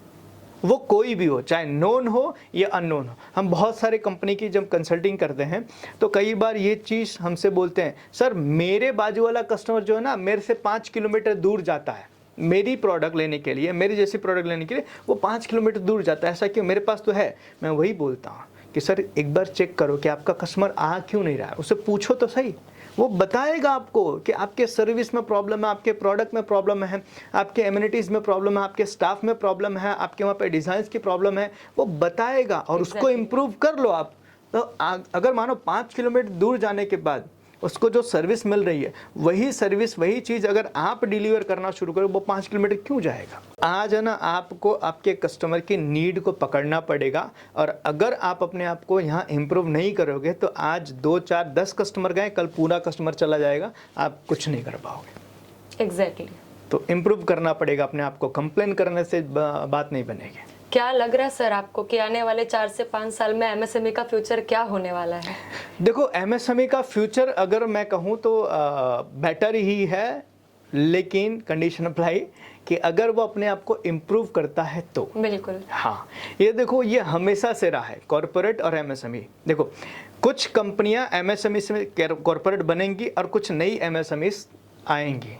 वो कोई भी हो, चाहे नोन हो या अननोन हो। हम बहुत सारे कंपनी की जब कंसल्टिंग करते हैं तो कई बार ये चीज़ हमसे बोलते हैं, सर मेरे बाजू वाला कस्टमर जो है ना मेरे से 5 किलोमीटर दूर जाता है मेरी प्रोडक्ट लेने के लिए, मेरी जैसी प्रोडक्ट लेने के लिए वो 5 किलोमीटर दूर जाता है, ऐसा क्यों? मेरे पास तो है। मैं वही बोलता हूँ कि सर एक बार चेक करो कि आपका कस्टमर आ क्यों नहीं रहा है, उससे पूछो तो सही, वो बताएगा आपको कि आपके सर्विस में प्रॉब्लम है, आपके प्रोडक्ट में प्रॉब्लम है, आपके एमिनिटीज़ में प्रॉब्लम है, आपके स्टाफ में प्रॉब्लम है, आपके वहाँ पे डिज़ाइंस की प्रॉब्लम है, वो बताएगा और उसको इम्प्रूव कर लो आप। तो अगर मानो 5 किलोमीटर दूर जाने के बाद उसको जो सर्विस मिल रही है वही सर्विस वही चीज़ अगर आप डिलीवर करना शुरू करो, वो 5 किलोमीटर क्यों जाएगा? आज है ना आपको आपके कस्टमर की नीड को पकड़ना पड़ेगा, और अगर आप अपने आप को यहाँ इम्प्रूव नहीं करोगे तो आज 2 4 10 कस्टमर गए, कल पूरा कस्टमर चला जाएगा, आप कुछ नहीं कर पाओगे। एग्जैक्टली। तो इम्प्रूव करना पड़ेगा अपने आप को, कंप्लेन करने से बात नहीं बनेगी। क्या लग रहा है सर आपको कि आने वाले 4 से 5 साल में एमएसएमई का फ्यूचर क्या होने वाला है? देखो एमएसएमई का फ्यूचर अगर मैं कहूँ तो बेटर ही है, लेकिन कंडीशन अप्लाई कि अगर वो अपने आप को इम्प्रूव करता है तो। बिल्कुल। हाँ, ये देखो ये हमेशा से रहा है, कॉरपोरेट और एमएसएमई। देखो कुछ कंपनियां एमएसएमई से कॉरपोरेट बनेंगी और कुछ नई एमएसएमई आएंगी,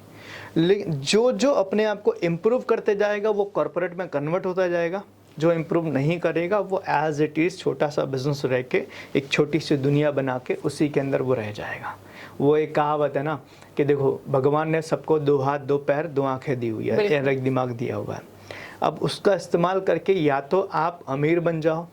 लेकिन जो जो अपने आप को इम्प्रूव करते जाएगा वो कॉरपोरेट में कन्वर्ट होता जाएगा, जो इम्प्रूव नहीं करेगा वो एज इट इज़ छोटा सा बिजनेस रह के एक छोटी सी दुनिया बना के उसी के अंदर वो रह जाएगा। वो एक कहावत है ना कि देखो भगवान ने सबको 2 हाथ 2 पैर 2 आंखें दी हुई है, एक दिमाग दिया हुआ है। अब उसका इस्तेमाल करके या तो आप अमीर बन जाओ,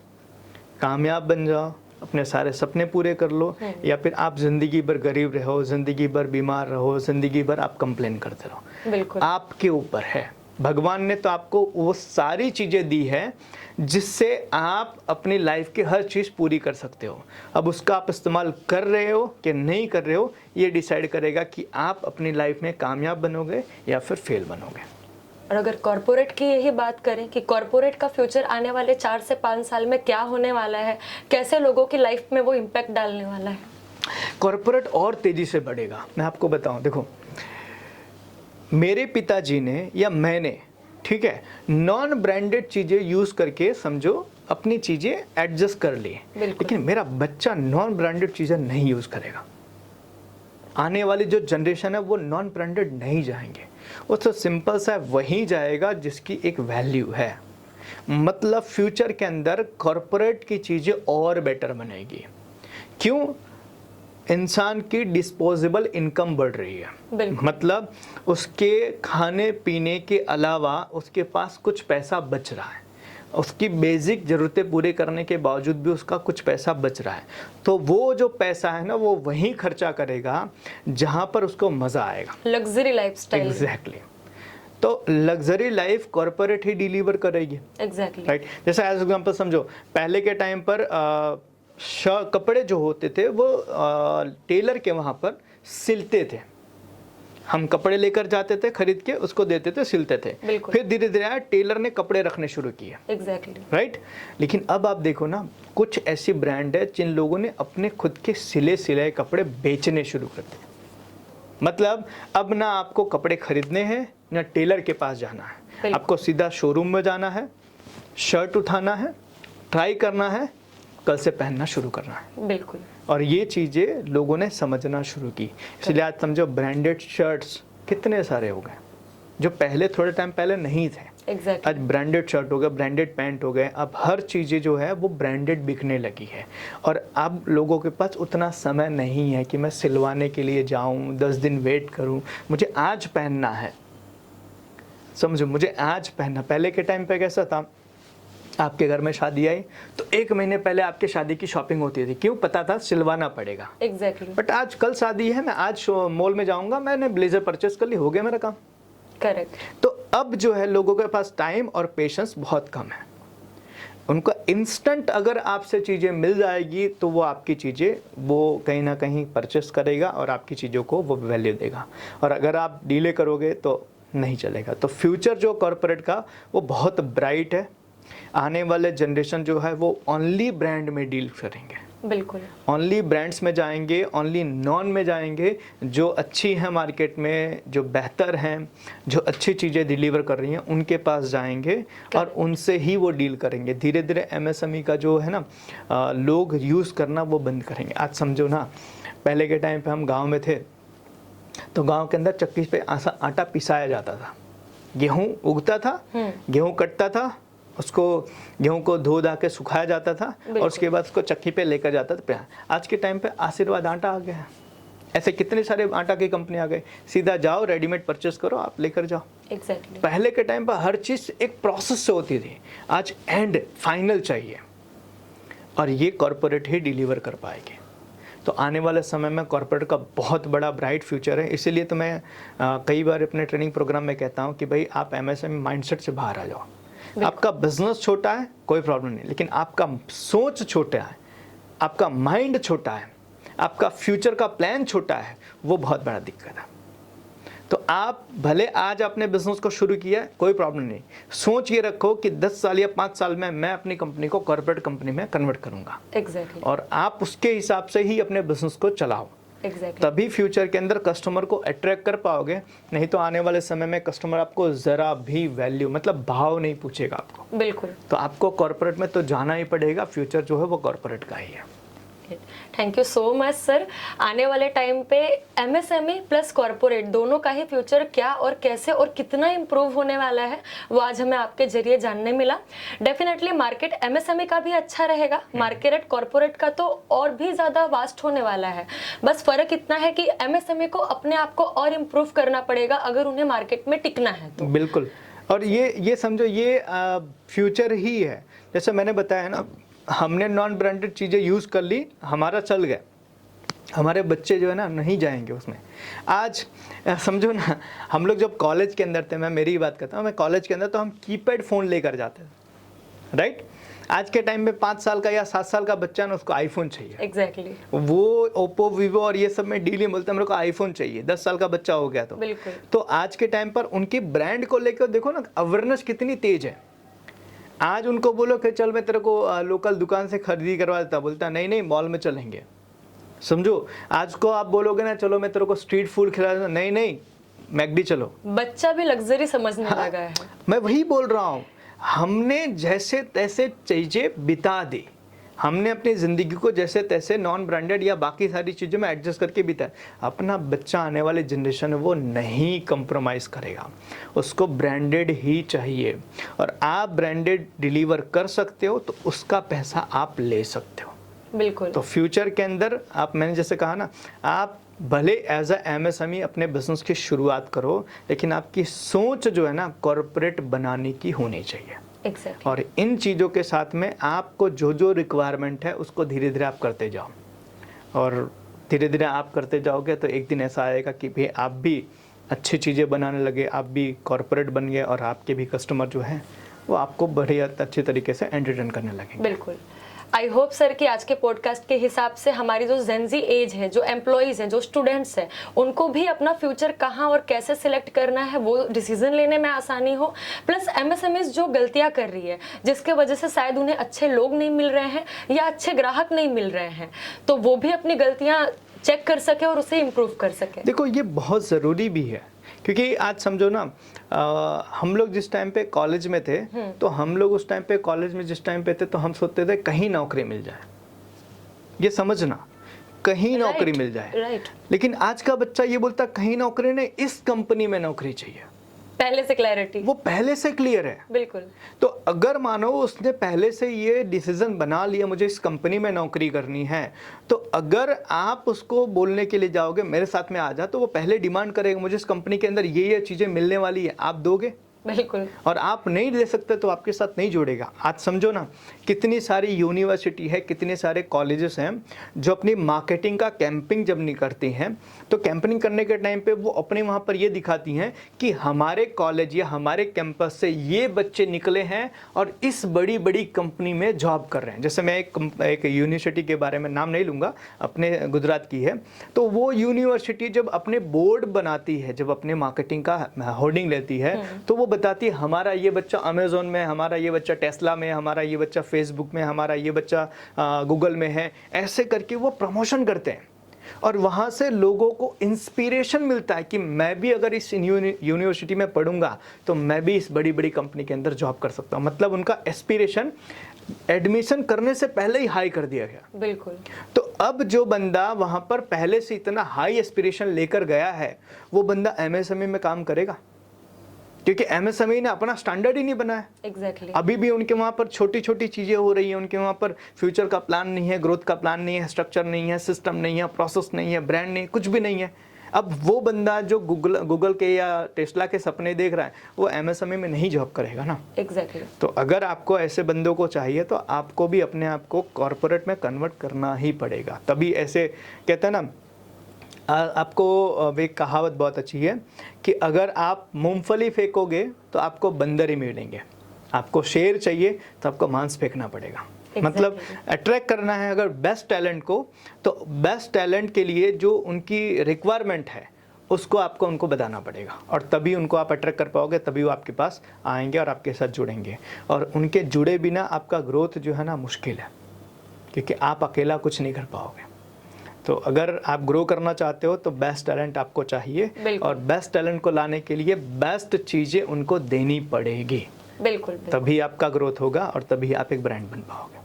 कामयाब बन जाओ, अपने सारे सपने पूरे कर लो, या फिर आप ज़िंदगी भर गरीब रहो, ज़िंदगी भर बीमार रहो, ज़िंदगी भर आप कंप्लेन करते रहो। बिल्कुल आपके ऊपर है। भगवान ने तो आपको वो सारी चीज़ें दी है जिससे आप अपनी लाइफ की हर चीज़ पूरी कर सकते हो। अब उसका आप इस्तेमाल कर रहे हो कि नहीं कर रहे हो, ये डिसाइड करेगा कि आप अपनी लाइफ में कामयाब बनोगे या फिर फेल बनोगे। और अगर कॉरपोरेट की यही बात करें कि कॉरपोरेट का फ्यूचर आने वाले 4 से 5 साल में क्या होने वाला है, कैसे लोगों की लाइफ में वो इम्पैक्ट डालने वाला है? कॉरपोरेट और तेज़ी से बढ़ेगा। मैं आपको बताऊं, देखो मेरे पिताजी ने या मैंने, ठीक है, नॉन ब्रांडेड चीज़ें यूज़ करके समझो अपनी चीज़ें एडजस्ट कर ली, लेकिन मेरा बच्चा नॉन ब्रांडेड चीज़ें नहीं यूज़ करेगा। आने वाली जो जनरेशन है वो नॉन ब्रांडेड नहीं जाएंगे, वो तो सिंपल सा वही जाएगा जिसकी एक वैल्यू है। मतलब फ्यूचर के अंदर कॉरपोरेट की चीज़ें और बेटर बनेगी। क्यों? इंसान की डिस्पोजेबल इनकम बढ़ रही है, मतलब उसके खाने पीने के अलावा उसके पास कुछ पैसा बच रहा है, उसकी बेसिक ज़रूरतें पूरे करने के बावजूद भी उसका कुछ पैसा बच रहा है, तो वो जो पैसा है ना वो वहीं खर्चा करेगा जहाँ पर उसको मज़ा आएगा, लग्जरी लाइफस्टाइल। एग्जैक्टली। तो लग्जरी लाइफ कॉरपोरेट ही डिलीवर करेगी। Exactly right. जैसे एज एग्जाम्पल समझो, पहले के टाइम पर कपड़े जो होते थे वो टेलर के वहाँ पर सिलते थे, हम कपड़े लेकर जाते थे, खरीद के उसको देते थे, सिलते थे। फिर धीरे धीरे आया टेलर ने कपड़े रखने शुरू किए। Exactly right. लेकिन अब आप देखो ना, कुछ ऐसी ब्रांड है जिन लोगों ने अपने खुद के सिले कपड़े बेचने शुरू कर दिए। मतलब अब ना आपको कपड़े खरीदने हैं ना टेलर के पास जाना है, आपको सीधा शोरूम में जाना है, शर्ट उठाना है, ट्राई करना है, कल से पहनना शुरू करना है। बिल्कुल। और ये चीज़ें लोगों ने समझना शुरू की, इसलिए आज समझो ब्रांडेड शर्ट्स कितने सारे हो गए जो पहले थोड़े टाइम पहले नहीं थे। exactly. आज ब्रांडेड शर्ट हो गए, ब्रांडेड पैंट हो गए, अब हर चीज़ें जो है वो ब्रांडेड बिकने लगी है। और अब लोगों के पास उतना समय नहीं है कि मैं सिलवाने के लिए जाऊं, 10 दिन वेट करूं, मुझे आज पहनना है, समझो मुझे आज पहनना। पहले के टाइम पे कैसा था, आपके घर में शादी आई तो 1 महीने पहले आपके शादी की शॉपिंग होती थी, क्यों? पता था सिलवाना पड़ेगा। एग्जैक्टली। बट आज कल शादी है, मैं आज मॉल में जाऊंगा, मैंने ब्लेजर परचेस कर ली, हो गया मेरा काम। करेक्ट। तो अब जो है लोगों के पास टाइम और पेशेंस बहुत कम है। उनका इंस्टेंट अगर आपसे चीज़ें मिल जाएगी तो वो आपकी चीज़ें वो कहीं ना कहीं परचेस करेगा और आपकी चीज़ों को वो वैल्यू देगा, और अगर आप डिले करोगे तो नहीं चलेगा। तो फ्यूचर जो कॉरपोरेट का वो बहुत ब्राइट है। आने वाले जनरेशन जो है वो ओनली ब्रांड में डील करेंगे, बिल्कुल ओनली ब्रांड्स में जाएंगे, ओनली नॉन में जाएंगे, जो अच्छी हैं मार्केट में, जो बेहतर हैं, जो अच्छी चीज़ें डिलीवर कर रही हैं उनके पास जाएंगे और उनसे ही वो डील करेंगे। धीरे धीरे एमएसएमई का जो है ना लोग यूज़ करना वो बंद करेंगे। आज समझो ना, पहले के टाइम पे हम गांव में थे तो गांव के अंदर चक्की पे आटा पिसाया जाता था, गेहूँ उगता था, गेहूँ कटता था, उसको गेहूं को धो धा के सुखाया जाता था और उसके बाद उसको चक्की पे लेकर जाता था। आज के टाइम पे आशीर्वाद आटा आ गया है, ऐसे कितने सारे आटा की कंपनी आ गए, सीधा जाओ रेडीमेड परचेस करो, आप लेकर जाओ। एग्जैक्टली। पहले के टाइम पर हर चीज़ एक प्रोसेस से होती थी, आज एंड फाइनल चाहिए, और ये कॉरपोरेट ही डिलीवर कर पाएगी। तो आने वाले समय में कॉरपोरेट का बहुत बड़ा ब्राइट फ्यूचर है। इसीलिए तो मैं कई बार अपने ट्रेनिंग प्रोग्राम में कहता हूँ कि भाई आप एमएसएमई माइंडसेट से बाहर आ जाओ। आपका बिजनेस छोटा है कोई प्रॉब्लम नहीं, लेकिन आपका सोच छोटा है, आपका माइंड छोटा है, आपका फ्यूचर का प्लान छोटा है, वो बहुत बड़ा दिक्कत है। तो आप भले आज आपने बिजनेस को शुरू किया है, कोई प्रॉब्लम नहीं, सोच ये रखो कि 10 साल या 5 साल में मैं अपनी कंपनी को कॉर्पोरेट कंपनी में कन्वर्ट करूंगा। एग्जैक्टली। और आप उसके हिसाब से ही अपने बिजनेस को चलाओ। एग्जैक्टली। तभी फ्यूचर के अंदर कस्टमर को अट्रैक्ट कर पाओगे, नहीं तो आने वाले समय में कस्टमर आपको ज़रा भी वैल्यू मतलब भाव नहीं पूछेगा आपको। बिल्कुल। तो आपको कॉर्पोरेट में तो जाना ही पड़ेगा, फ्यूचर जो है वो कॉर्पोरेट का ही है। Thank you so much sir. आने वाले टाइम पे एमएसएमई प्लस कॉर्पोरेट दोनों का ही फ्यूचर क्या और कैसे और कितना इम्प्रूव होने वाला है वो आज हमें आपके जरिए जानने मिला। डेफिनेटली मार्केट एमएसएमई का भी अच्छा रहेगा, मार्केट कॉर्पोरेट का तो और भी ज़्यादा वास्ट होने वाला है। बस फर्क इतना है कि एमएसएमई को अपने आप को और इम्प्रूव करना पड़ेगा अगर उन्हें मार्केट में टिकना है तो। बिल्कुल। और ये समझो ये फ्यूचर ही है। जैसे मैंने बताया ना, हमने नॉन ब्रांडेड चीज़ें यूज़ कर ली, हमारा चल गया, हमारे बच्चे जो है ना नहीं जाएंगे उसमें। आज समझो ना, हम लोग जब कॉलेज के अंदर थे, मैं मेरी ही बात करता हूँ, मैं कॉलेज के अंदर तो हम कीपैड फ़ोन लेकर जाते थे, राइट। आज के टाइम में 5 साल का या 7 साल का बच्चा ना उसको आईफोन चाहिए। एग्जैक्टली। वो ओप्पो वीवो और ये सब में डील बोलते हैं मेरे को आईफोन चाहिए, 10 साल का बच्चा हो गया तो। बिल्कुल। तो आज के टाइम पर उनकी ब्रांड को लेकर देखो ना, अवेयरनेस कितनी तेज है। आज उनको बोलो कि चल मैं तेरे को लोकल दुकान से खरीदी करवा देता, बोलता नहीं नहीं मॉल में चलेंगे। समझो, आज को आप बोलोगे ना चलो मैं तेरे को स्ट्रीट फूड खिला देता, नहीं नहीं मैकडी चलो। बच्चा भी लग्जरी समझने लगा है। मैं वही बोल रहा हूँ, हमने जैसे तैसे चीज़ें बिता दी, हमने अपनी ज़िंदगी को जैसे तैसे नॉन ब्रांडेड या बाकी सारी चीज़ों में एडजस्ट करके बिताया। अपना बच्चा आने वाले जनरेशन है वो नहीं कंप्रोमाइज़ करेगा, उसको ब्रांडेड ही चाहिए। और आप ब्रांडेड डिलीवर कर सकते हो तो उसका पैसा आप ले सकते हो। बिल्कुल। तो फ्यूचर के अंदर आप, मैंने जैसे कहा ना, आप भले एज अ एमएसएमई अपने बिजनेस की शुरुआत करो, लेकिन आपकी सोच जो है ना कॉर्पोरेट बनाने की होनी चाहिए। Exactly. और इन चीज़ों के साथ में आपको जो जो रिक्वायरमेंट है उसको धीरे धीरे आप करते जाओ, और धीरे धीरे आप करते जाओगे तो एक दिन ऐसा आएगा कि भाई आप भी अच्छी चीज़ें बनाने लगे, आप भी कॉर्पोरेट बन गए, और आपके भी कस्टमर जो हैं वो आपको बढ़िया अच्छे तरीके से एंटरटेन करने लगेंगे। बिल्कुल। आई होप सर कि आज के पॉडकास्ट के हिसाब से हमारी जो जेनजी एज है, जो एम्प्लॉयज़ हैं, जो स्टूडेंट्स हैं, उनको भी अपना फ्यूचर कहाँ और कैसे सिलेक्ट करना है वो डिसीजन लेने में आसानी हो। प्लस एमएसएमईज जो गलतियाँ कर रही है जिसके वजह से शायद उन्हें अच्छे लोग नहीं मिल रहे हैं या अच्छे ग्राहक नहीं मिल रहे हैं, तो वो भी अपनी गलतियाँ चेक कर सके और उसे इम्प्रूव कर सके। देखो ये बहुत ज़रूरी भी है, क्योंकि आज समझो ना, हम लोग जिस टाइम पे कॉलेज में थे तो हम लोग उस टाइम पे कॉलेज में जिस टाइम पे थे तो हम सोचते थे कहीं नौकरी मिल जाए, ये समझना, कहीं नौकरी मिल जाए। राइट। लेकिन आज का बच्चा ये बोलता कहीं नौकरी नहीं, इस कंपनी में नौकरी चाहिए। पहले से क्लैरिटी, वो पहले से क्लियर है। बिल्कुल। तो अगर मानो उसने पहले से ये डिसीजन बना लिया मुझे इस कंपनी में नौकरी करनी है, तो अगर आप उसको बोलने के लिए जाओगे मेरे साथ में आ जा, तो वो पहले डिमांड करेगा मुझे इस कंपनी के अंदर ये चीज़ें मिलने वाली है, आप दोगे? बिल्कुल। और आप नहीं दे सकते तो आपके साथ नहीं जुड़ेगा। आज समझो ना, कितनी सारी यूनिवर्सिटी है, कितने सारे कॉलेजेस हैं जो अपनी मार्केटिंग का कैंपिंग जब नहीं करती हैं, तो कैंपिंग करने के टाइम पे वो अपने वहाँ पर ये दिखाती हैं कि हमारे कॉलेज या हमारे कैंपस से ये बच्चे निकले हैं और इस बड़ी बड़ी कंपनी में जॉब कर रहे हैं। जैसे मैं एक यूनिवर्सिटी के बारे में नाम नहीं लूँगा, अपने गुजरात की है, तो वो यूनिवर्सिटी जब अपने बोर्ड बनाती है, जब अपने मार्केटिंग का होर्डिंग लेती है, तो वो बताती है हमारा ये बच्चा अमेज़ॉन में, हमारा ये बच्चा टेस्ला में, हमारा ये बच्चा फेसबुक में, हमारा ये बच्चा गूगल में है। ऐसे करके वो प्रमोशन करते हैं और वहाँ से लोगों को इंस्पिरेशन मिलता है कि मैं भी अगर इस यूनिवर्सिटी में पढ़ूंगा तो मैं भी इस बड़ी बड़ी कंपनी के अंदर जॉब कर सकता हूँ। मतलब उनका एस्पिरेशन एडमिशन करने से पहले ही हाई कर दिया गया। बिल्कुल। तो अब जो बंदा वहाँ पर पहले से इतना हाई एस्पिरेशन लेकर गया है, वो बंदा एमएसएमई में काम करेगा, क्योंकि एमएसएमई ने अपना स्टैंडर्ड ही नहीं बनाया। एग्जैक्टली। अभी भी उनके वहाँ पर छोटी छोटी चीज़ें हो रही हैं, उनके वहाँ पर फ्यूचर का प्लान नहीं है, ग्रोथ का प्लान नहीं है, स्ट्रक्चर नहीं है, सिस्टम नहीं है, प्रोसेस नहीं है, ब्रांड नहीं, कुछ भी नहीं है। अब वो बंदा जो गूगल के या टेस्ला के सपने देख रहा है, वो एमएसएमई में नहीं जॉब करेगा ना। एग्जैक्टली। तो अगर आपको ऐसे बंदों को चाहिए तो आपको भी अपने आप को कॉरपोरेट में कन्वर्ट करना ही पड़ेगा। तभी ऐसे कहते हैं ना, आपको एक कहावत बहुत अच्छी है कि अगर आप मूंगफली फेंकोगे तो आपको बंदर ही मिलेंगे, आपको शेर चाहिए तो आपको मांस फेंकना पड़ेगा। मतलब अट्रैक्ट करना है अगर बेस्ट टैलेंट को, तो बेस्ट टैलेंट के लिए जो उनकी रिक्वायरमेंट है उसको आपको उनको बताना पड़ेगा, और तभी उनको आप अट्रैक्ट कर पाओगे, तभी वो आपके पास आएंगे और आपके साथ जुड़ेंगे। और उनके जुड़े बिना आपका ग्रोथ जो है ना मुश्किल है, क्योंकि आप अकेला कुछ नहीं कर पाओगे। तो अगर आप ग्रो करना चाहते हो तो बेस्ट टैलेंट आपको चाहिए, और बेस्ट टैलेंट को लाने के लिए बेस्ट चीज़ें उनको देनी पड़ेगी। बिल्कुल। तभी आपका ग्रोथ होगा और तभी आप एक ब्रांड बन पाओगे।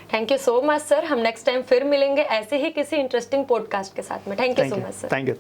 Thank you so much sir. हम नेक्स्ट टाइम फिर मिलेंगे ऐसे ही किसी इंटरेस्टिंग पॉडकास्ट के साथ में। Thank you so much sir. Thank you.